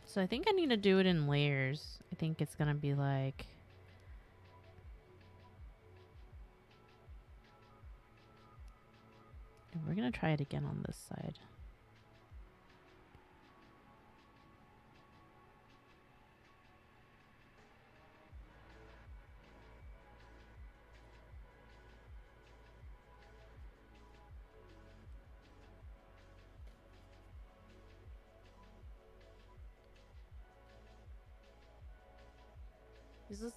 So I think I need to do it in layers. I think it's gonna be like we're gonna try it again on this side.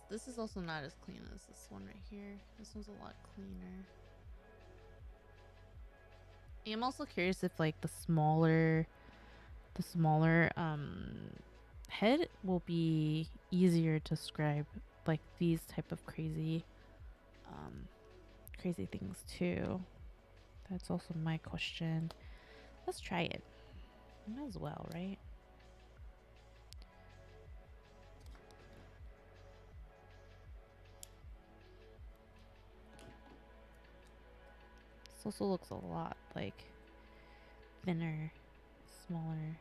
This is also not as clean as this one right here. This one's a lot cleaner. I'm also curious if like the smaller head will be easier to scribe, like these type of crazy crazy things too. That's also my question. Let's try it. Might as well, right? This also looks a lot like thinner, smaller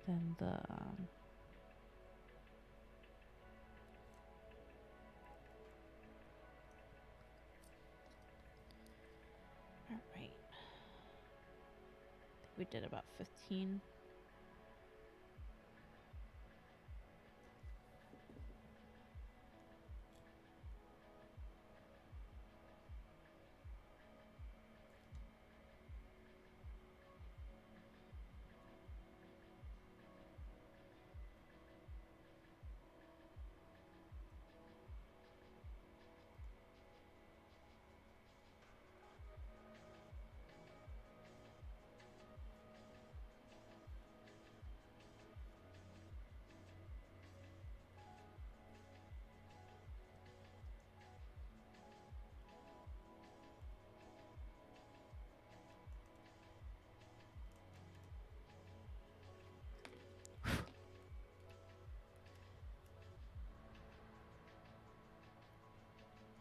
than the all right. We did about 15.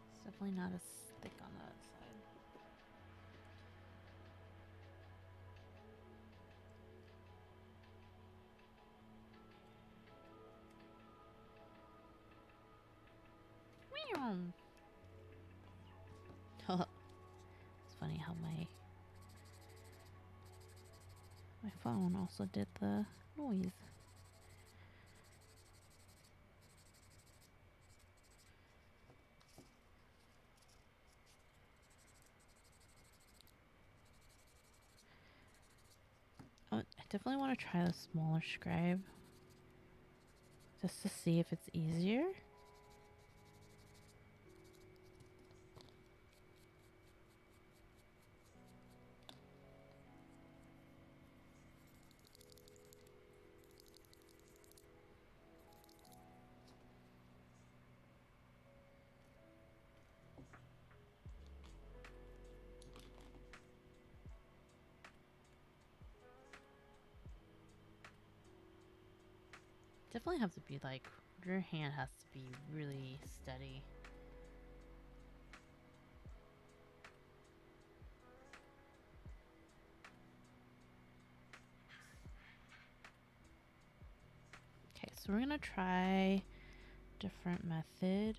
It's definitely not as thick on that side. It's funny how my phone also did the noise. Oh, I definitely want to try the smaller scribe just to see if it's easier. Definitely have to be like Your hand has to be really steady. Okay, so we're gonna try different method.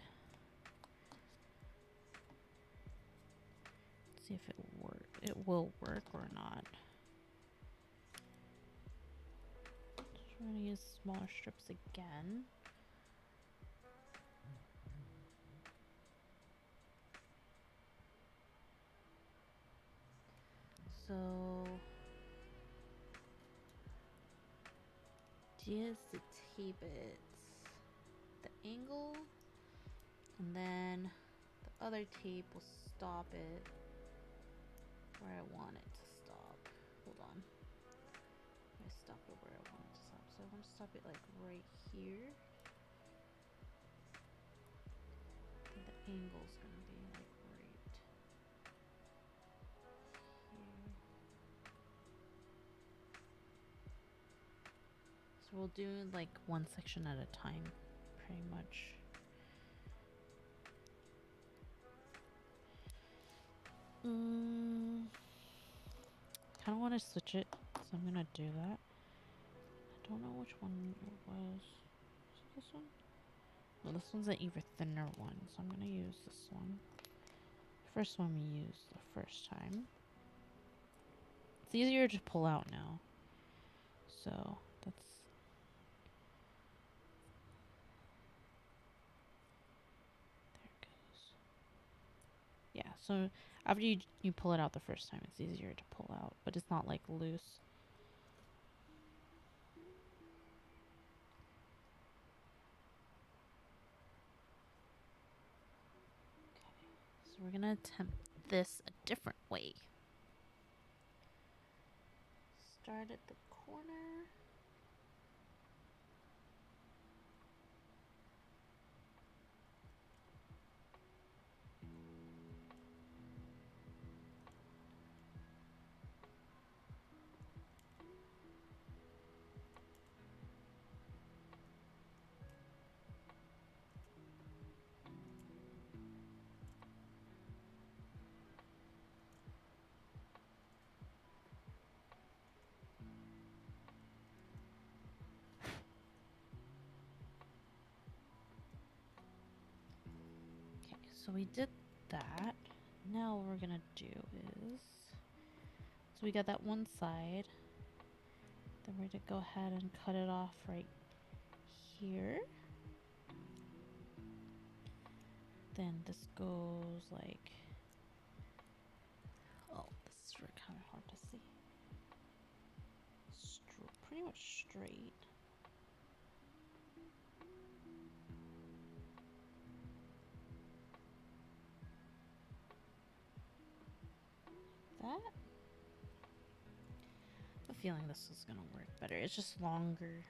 See if it will work or not. So we're gonna use smaller strips again. So just to tape it the angle, and then the other tape will stop it where I want it to stop. Hold on. I stop it where I want it to stop. So I want to stop it like right here. And the angle's gonna be like right here. So we'll do like one section at a time, pretty much. Kind of want to switch it, so I'm gonna do that. I don't know which one it was. Is it this one? Well, this one's an even thinner one, so I'm gonna use this one. First one we used the first time. It's easier to pull out now. So that's... There it goes. Yeah, so after you pull it out the first time, it's easier to pull out, but it's not like loose. Okay, so we're gonna attempt this a different way. Start at the corner. So we did that. Now what we're gonna do is, so we got that one side. Then we're gonna go ahead and cut it off right here. Then this goes like, oh, this is kind of hard to see. Pretty much straight. That? I have a feeling this is gonna work better. It's just longer.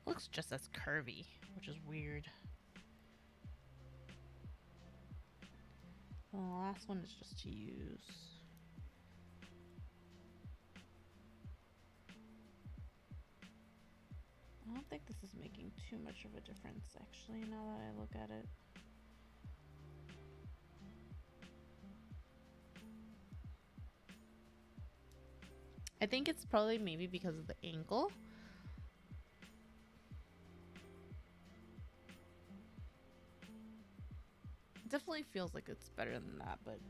Looks just as curvy, which is weird. Well, the last one is just to use. I don't think this is making too much of a difference, actually, now that I look at it. I think it's probably maybe because of the angle. It definitely feels like it's better than that, but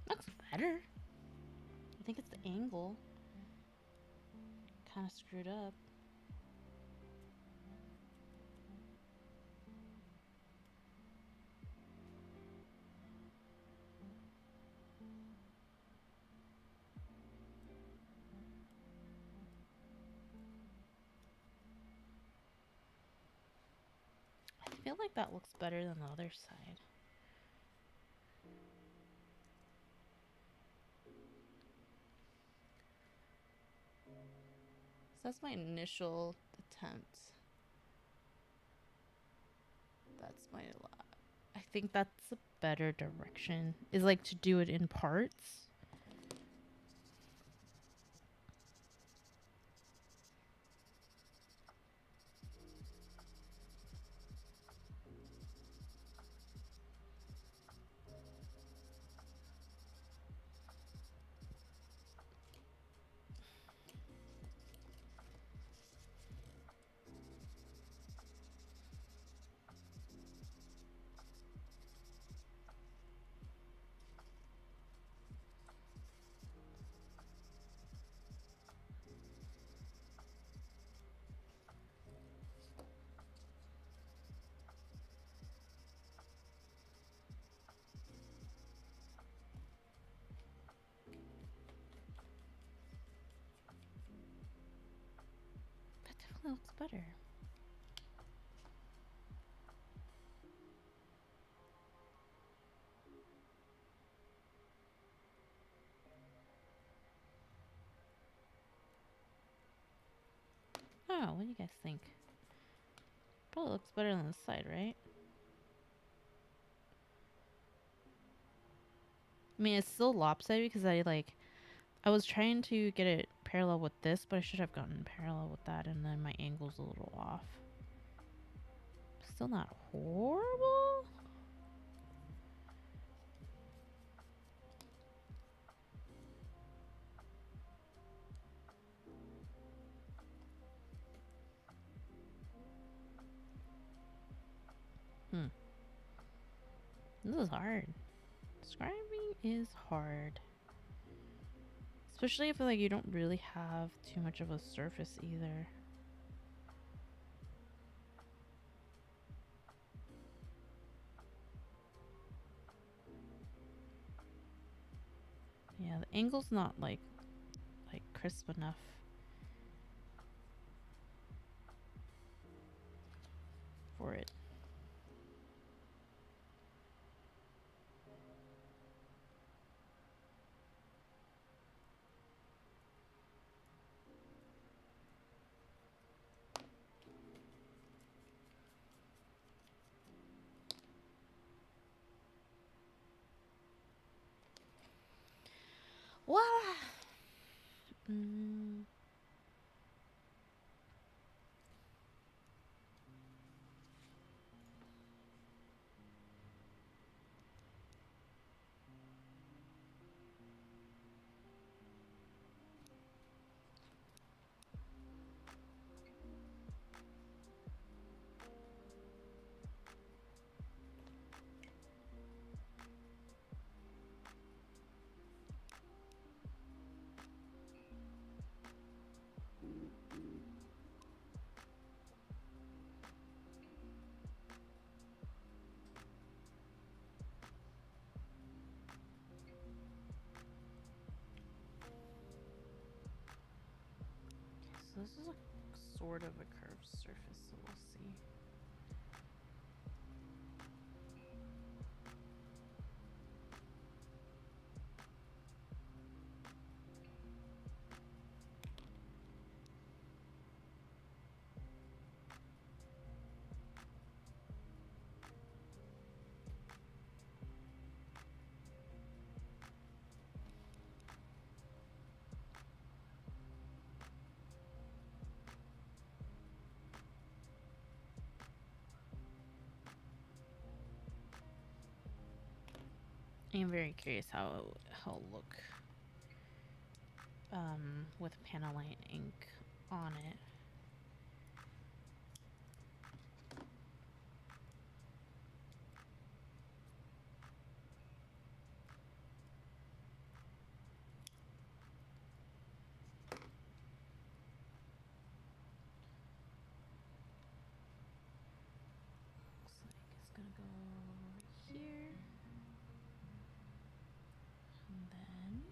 looks better. I think it's the angle. Kind of screwed up. I feel like that looks better than the other side. So that's my initial attempt. That's my I think that's a better direction. Is like to do it in parts. That definitely looks better. Oh, what do you guys think? Probably looks better than the side, right? I mean, it's still lopsided because I was trying to get it parallel with this, but I should have gotten parallel with that, and then my angle's a little off. Still not horrible. This is hard. Scribing is hard. Especially if like you don't really have too much of a surface either. Yeah, the angle's not like crisp enough for it. What? this is a sort of a curved surface, so we'll see. I'm very curious how it'll look with Panaline ink on it. Looks like it's gonna go over here. And then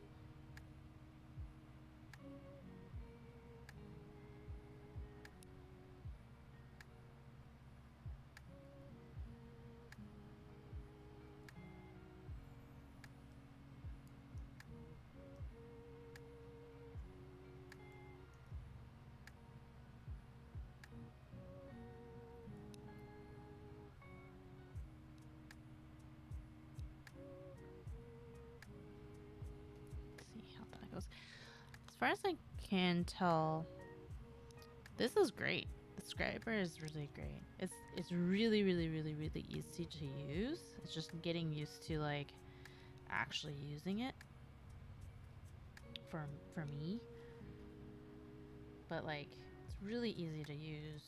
see how that goes. As far as I can tell, this is great. The scriber is really great. It's really easy to use. It's just getting used to like actually using it for me. But like it's really easy to use.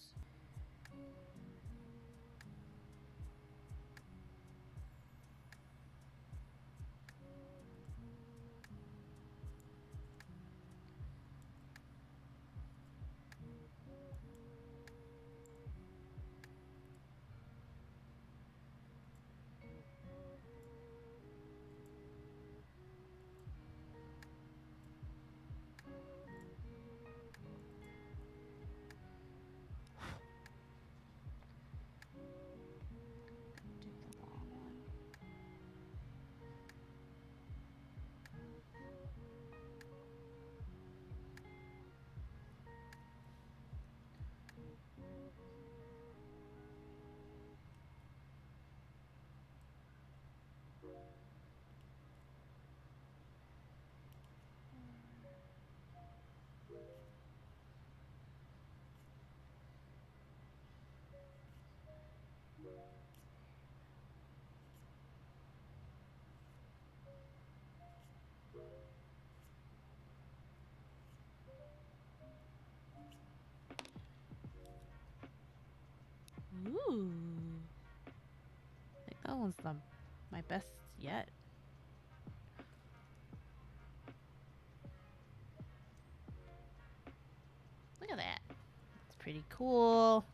Do the long one. Ooh. I think that one's my best yet. Look at that. It's pretty cool.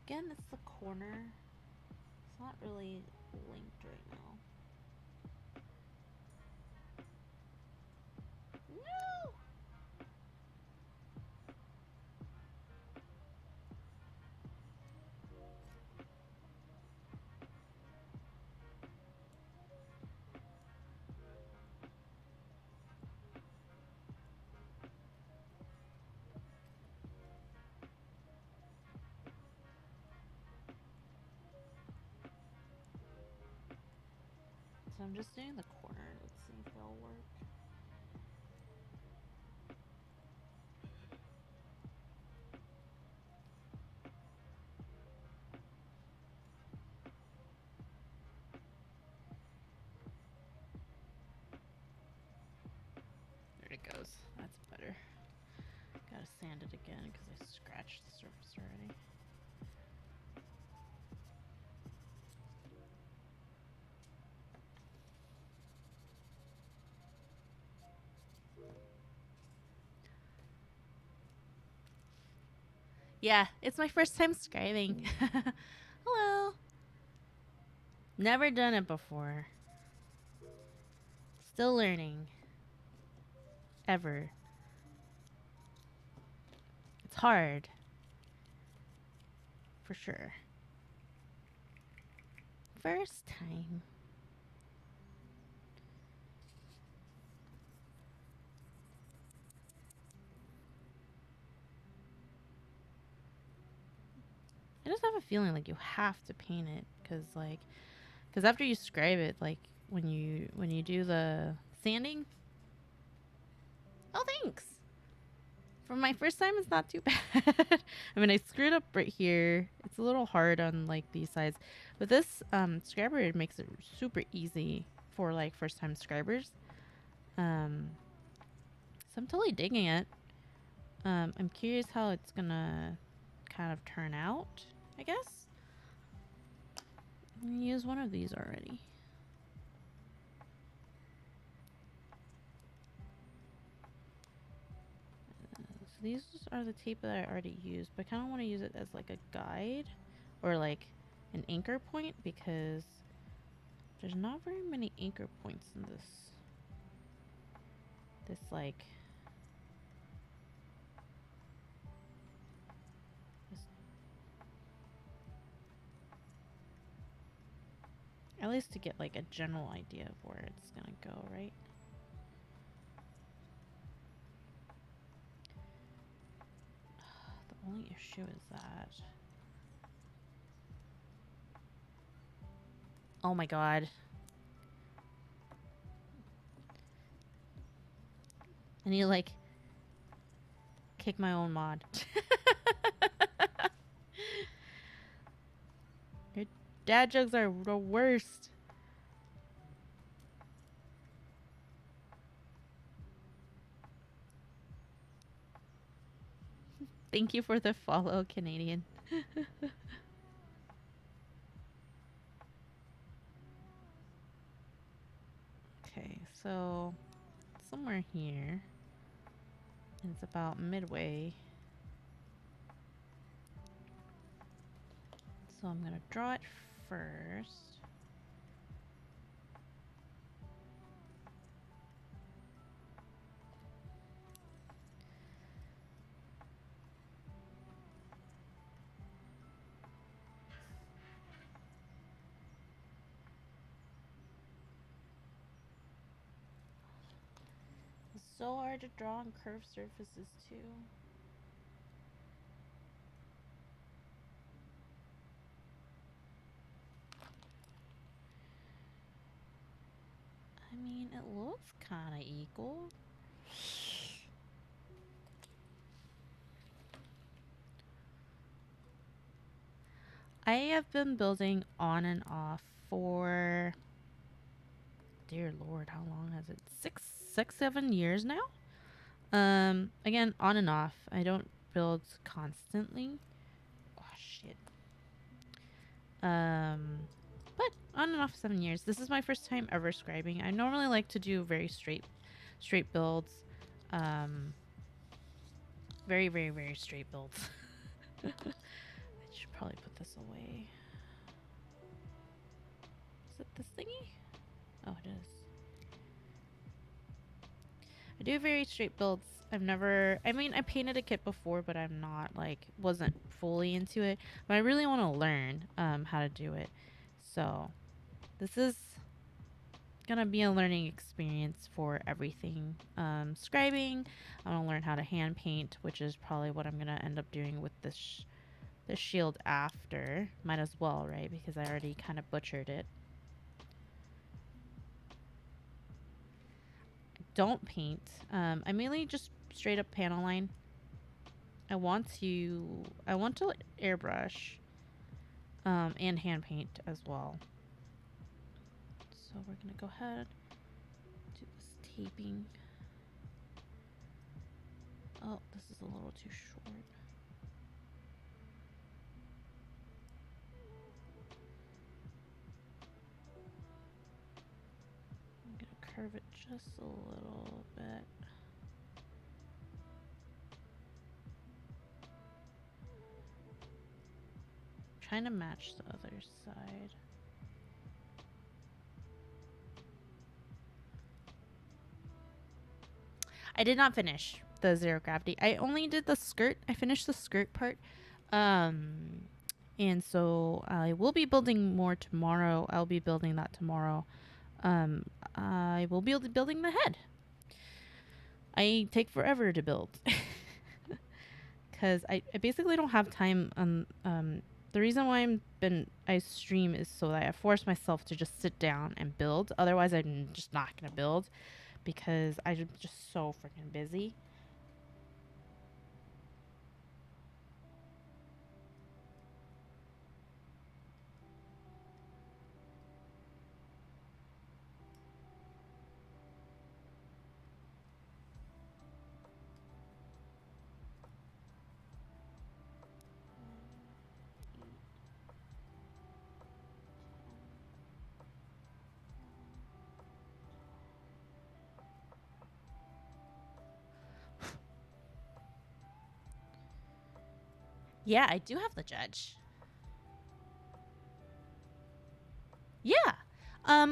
Again, it's the corner. It's not really linked right now. No! So I'm just doing the corner. Let's see if they'll work. it goes. That's better. Gotta sand it again because I scratched the surface already. Yeah, it's my first time scribing. Hello. Never done it before. Still learning. Ever. It's hard. For sure. First time. I just have a feeling like you have to paint it because after you scribe it, like when you do the sanding. Oh, thanks. For my first time, it's not too bad. I mean, I screwed up right here. It's a little hard on like these sides, but this scriber, it makes it super easy for like first time scribers. So I'm totally digging it. I'm curious how it's gonna kind of turn out, I guess. I'm gonna use one of these already. So these are the tape that I already used, but I kind of want to use it as like a guide or like an anchor point because there's not very many anchor points in this like this, at least to get like a general idea of where it's gonna go, right? The only issue is that, oh my god, I need to like kick my own mod. Your dad jokes are the worst. Thank you for the follow, Canadian. Okay, so somewhere here, and it's about midway. So I'm gonna draw it first. It's so hard to draw on curved surfaces too. I mean, it looks kind of equal. I have been building on and off for, dear Lord, how long has it? 7 years now. Again, on and off. I don't build constantly. Oh shit. But on and off 7 years. This is my first time ever scribing. I normally like to do very straight builds. Very, very, very straight builds. I should probably put this away. Is it this thingy? Oh, it is. I do very straight builds. I've never, I mean, I painted a kit before, but I'm not like, wasn't fully into it. But I really want to learn how to do it. So this is gonna be a learning experience for everything. Scribing, I want to learn how to hand paint, which is probably what I'm gonna end up doing with this shield after. Might as well, right? Because I already kind of butchered it. Don't paint. I mainly just straight up panel line. I want to airbrush and hand paint as well. So we're gonna go ahead, do this taping. Oh, this is a little too short. I'm gonna curve it just a little bit. Trying to match the other side. I did not finish the zero gravity. I only did the skirt. I finished the skirt part. And so I will be building more tomorrow. I'll be building that tomorrow. I will be building the head. I take forever to build. Because I basically don't have time on the reason why I stream is so that I force myself to just sit down and build. Otherwise I'm just not gonna build because I'm just so freaking busy. Yeah, I do have the judge. Yeah.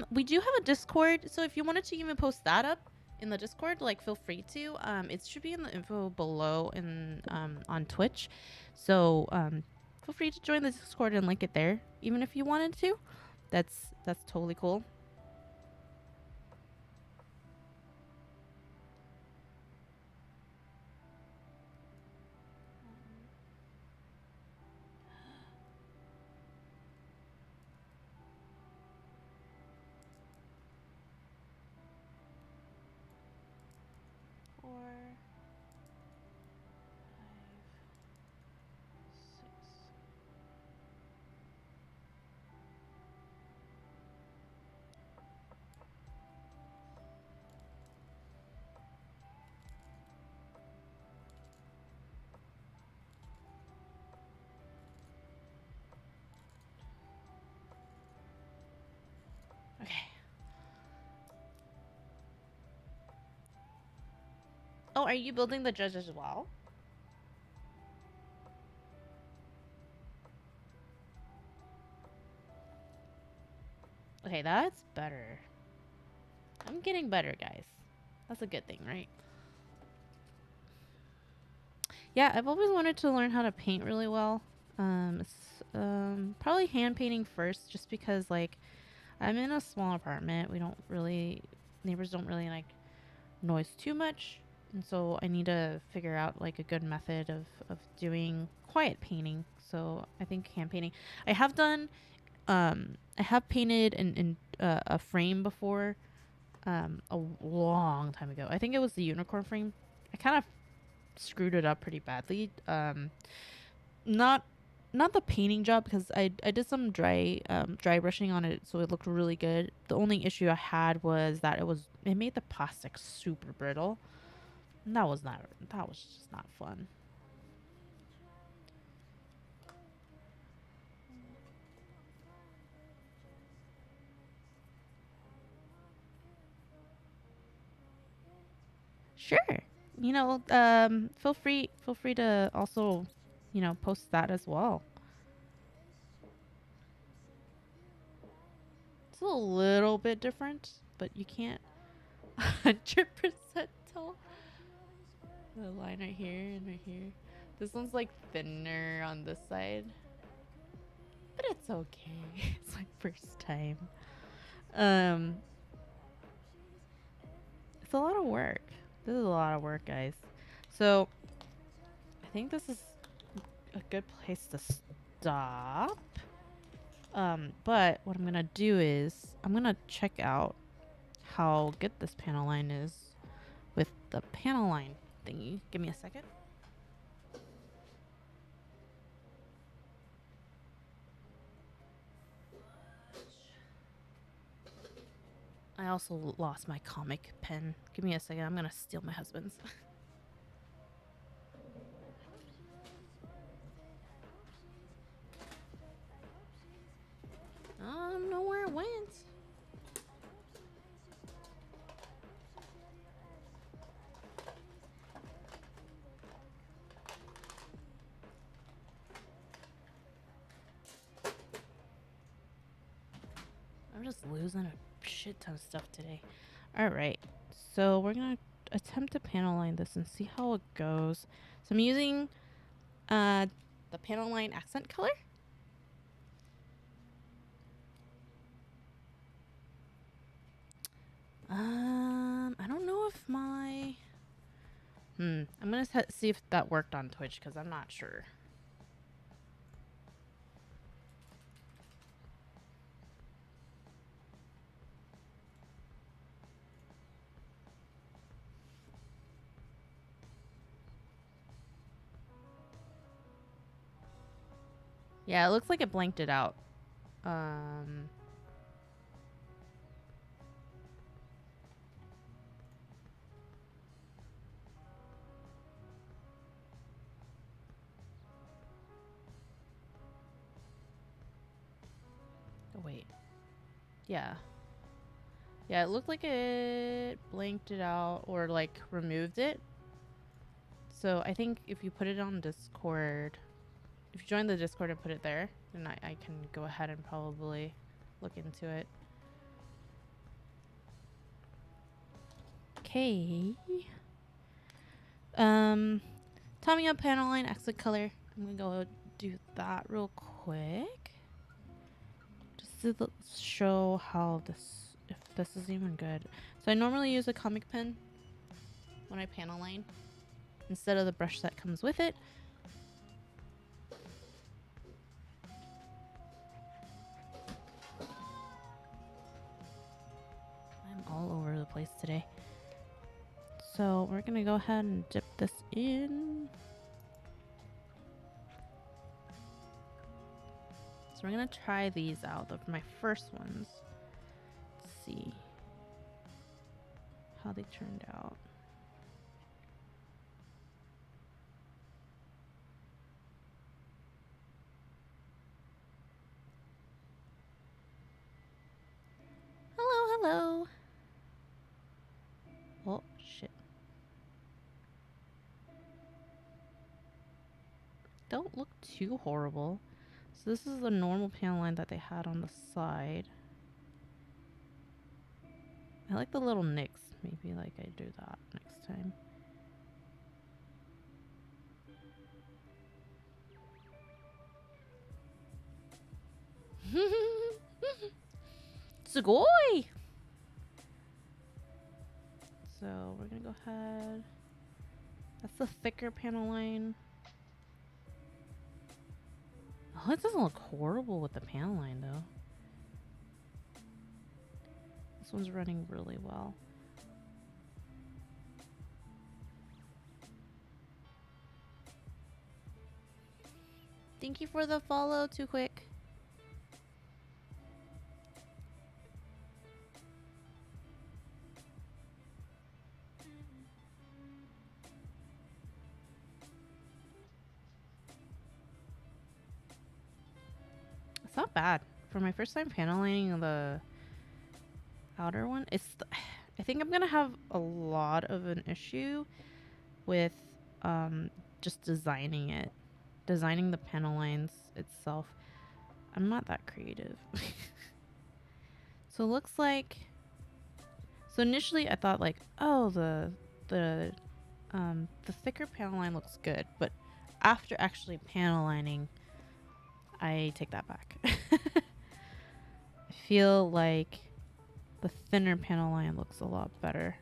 We do have a Discord, so if you wanted to even post that up in the Discord, like feel free to. It should be in the info below in on Twitch. So feel free to join the Discord and link it there, even if you wanted to. That's totally cool. Four, 5, 6. Okay. Oh, are you building the judge as well? Okay, that's better. I'm getting better, guys. That's a good thing, right? Yeah, I've always wanted to learn how to paint really well. Probably hand painting first, just because like I'm in a small apartment. Neighbors don't really like noise too much, and so I need to figure out like a good method of doing quiet painting. So I think hand painting. I have done. I have painted in a frame before. A long time ago. I think it was the unicorn frame. I kind of screwed it up pretty badly. Not the painting job because I did some dry brushing on it, so it looked really good. The only issue I had was that it made the plastic super brittle. And that was just not fun. Sure. Feel free to also, post that as well. It's a little bit different, but you can't 100% tell. The line right here and right here. This one's like thinner on this side. But it's okay. It's my first time. Um it's a lot of work. This is a lot of work, guys. So I think this is a good place to stop. But what I'm gonna do is I'm gonna check out how good this panel line is with the panel line thingy. Give me a second. I also lost my comic pen. Give me a second. I'm gonna steal my husband's. just losing a shit ton of stuff today. Alright, so we're gonna attempt to panel line this and see how it goes. So I'm using the panel line accent color. I don't know if my... I'm gonna see if that worked on Twitch, because I'm not sure. Yeah, it looks like it blanked it out. Oh, wait. Yeah. Yeah, it looked like it blanked it out or like removed it. So I think if you put it on Discord, if you join the Discord and put it there, then I can go ahead and probably look into it. Okay. Tommy up panel line, exit color. I'm gonna go do that real quick. Just to show how this, if this is even good. So I normally use a comic pen when I panel line instead of the brush that comes with it. I'm all over the place today. So we're gonna go ahead and dip this in. So we're gonna try these out, my first ones. Let's see how they turned out. Hello, hello. Oh, shit. Don't look too horrible. So this is the normal panel line that they had on the side. I like the little nicks. Maybe like I do that next time. Sugoi! So we're gonna go ahead. That's the thicker panel line. Oh, it doesn't look horrible with the panel line though. This one's running really well. Thank you for the follow, Too Quick. It's not bad. For my first time panel lining the outer one, I think I'm gonna have a lot of an issue with just designing it. Designing the panel lines itself. I'm not that creative. So it looks like, so initially I thought like, oh, the thicker panel line looks good, but after actually panel lining, I take that back. I feel like the thinner panel line looks a lot better.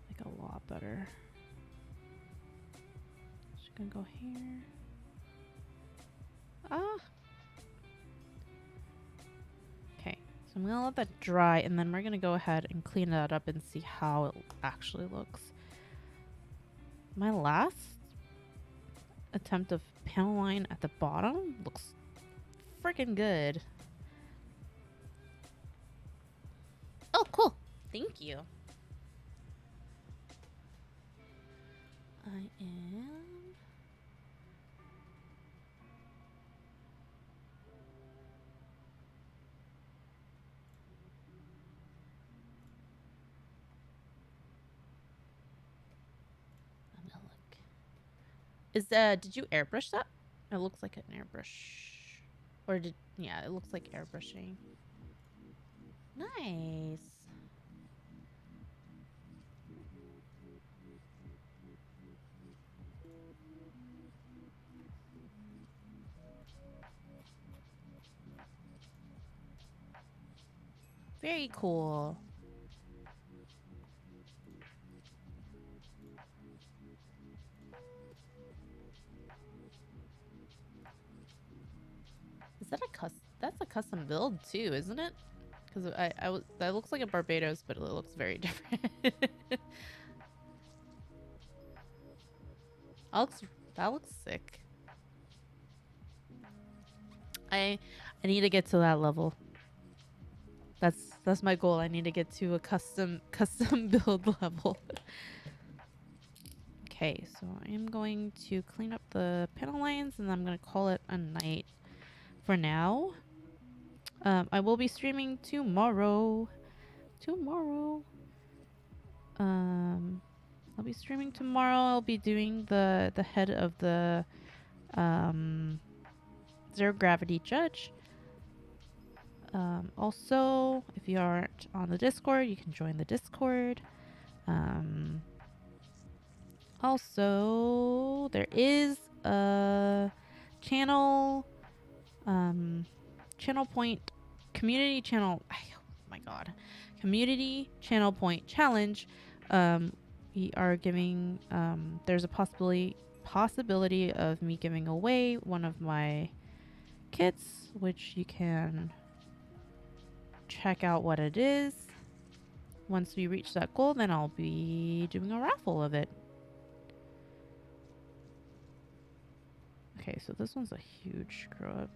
Like a lot better. Just gonna go here. Ah. Okay, so I'm gonna let that dry, and then we're gonna go ahead and clean that up and see how it actually looks. My last attempt of panel line at the bottom looks freaking good. Oh, cool. Thank you. I am... Did you airbrush that? It looks like an airbrush. Or yeah, it looks like airbrushing. Nice. Very cool. Is that that's a custom build too, isn't it? Because that looks like a Barbados, but it looks very different. That looks sick. I need to get to that level. That's my goal. I need to get to a custom build level. Okay, so I am going to clean up the panel lines and I'm gonna call it a night for now. I will be streaming tomorrow. I'll be streaming tomorrow. I'll be doing the head of the zero gravity judge. Also, if you aren't on the Discord, you can join the Discord. Also, there is a channel point community channel. Oh my god, community channel point challenge. We are giving. There's a possibility of me giving away one of my kits, which you can check out what it is. Once we reach that goal, then I'll be doing a raffle of it. Okay, so this one's a huge screw up.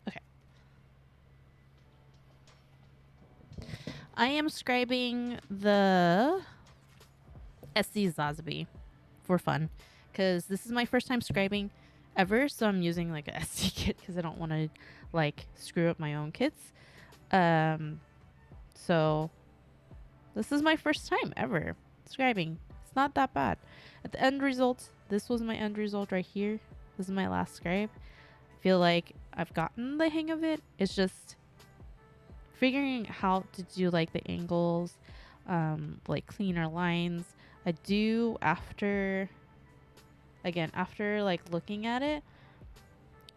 Okay. I am scribing the SC Zazabi for fun because this is my first time scribing ever, so I'm using like a SC kit because I don't want to like screw up my own kits. So this is my first time ever scribing. It's not that bad. At the end result, this was my end result right here. This is my last scribe. I feel like I've gotten the hang of it. It's just figuring how to do like the angles, like cleaner lines. I do after like looking at it,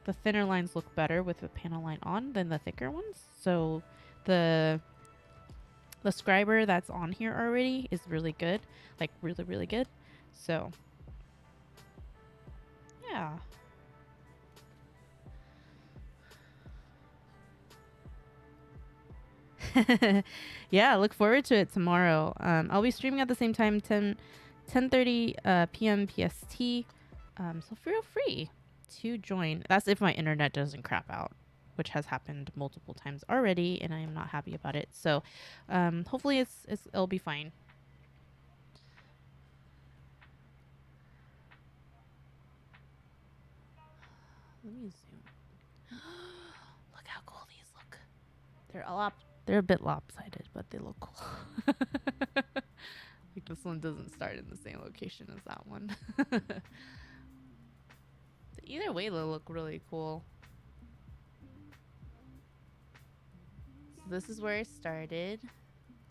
the thinner lines look better with the panel line on than the thicker ones. So the scriber that's on here already is really good, like really, really good. So yeah. Yeah, look forward to it tomorrow. I'll be streaming at the same time, 10:30 p.m. PST. So feel free to join. That's if my internet doesn't crap out, which has happened multiple times already, and I am not happy about it. So hopefully it'll be fine. Let me zoom. Look how cool these look. They're a bit lopsided, but they look cool. Like this one doesn't start in the same location as that one. Either way, they look really cool. So this is where I started.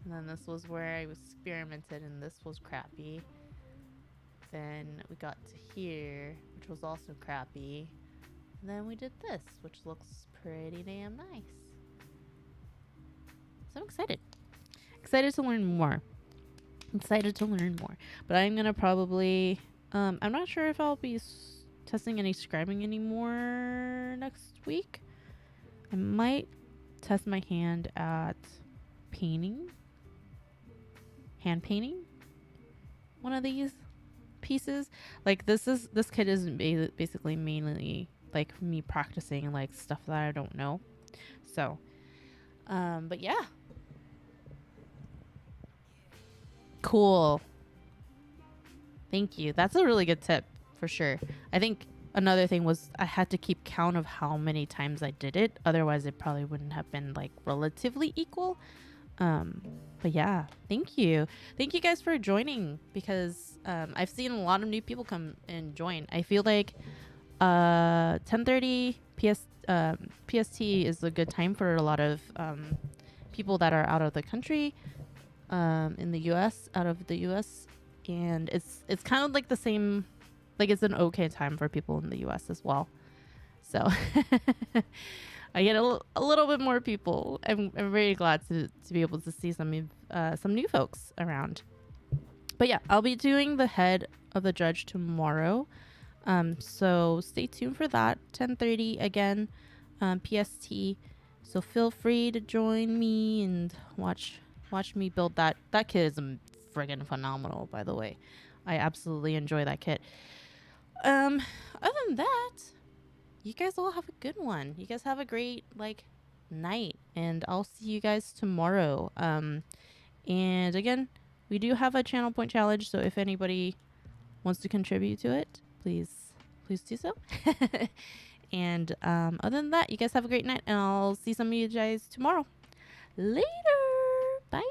And then this was where I experimented, and this was crappy. Then we got to here, which was also crappy. And then we did this, which looks pretty damn nice. So I'm excited. Excited to learn more. But I'm going to probably... I'm not sure if I'll be testing any scribing anymore next week. I might test my hand at painting. Hand painting one of these pieces. Like this kit is basically mainly like me practicing like stuff that I don't know. So but yeah, cool. Thank you. That's a really good tip for sure. I think another thing was I had to keep count of how many times I did it. Otherwise, it probably wouldn't have been like relatively equal. Um, but yeah, thank you guys for joining because I've seen a lot of new people come and join. I feel like 10:30 PST is a good time for a lot of people that are out of the country, in the U.S. out of the U.S. and it's kind of like the same, like it's an okay time for people in the U.S. as well. So I get a little bit more people. I'm very glad to be able to see some new folks around. But yeah, I'll be doing the head of the judge tomorrow. So stay tuned for that. 10:30 again, PST. So feel free to join me and watch me build that. That kit is friggin' phenomenal, by the way. I absolutely enjoy that kit. Other than that, you guys all have a good one. You guys have a great night, and I'll see you guys tomorrow. And again, we do have a channel point challenge, so if anybody wants to contribute to it, please do so. And other than that, you guys have a great night, and I'll see some of you guys tomorrow. Later. Bye.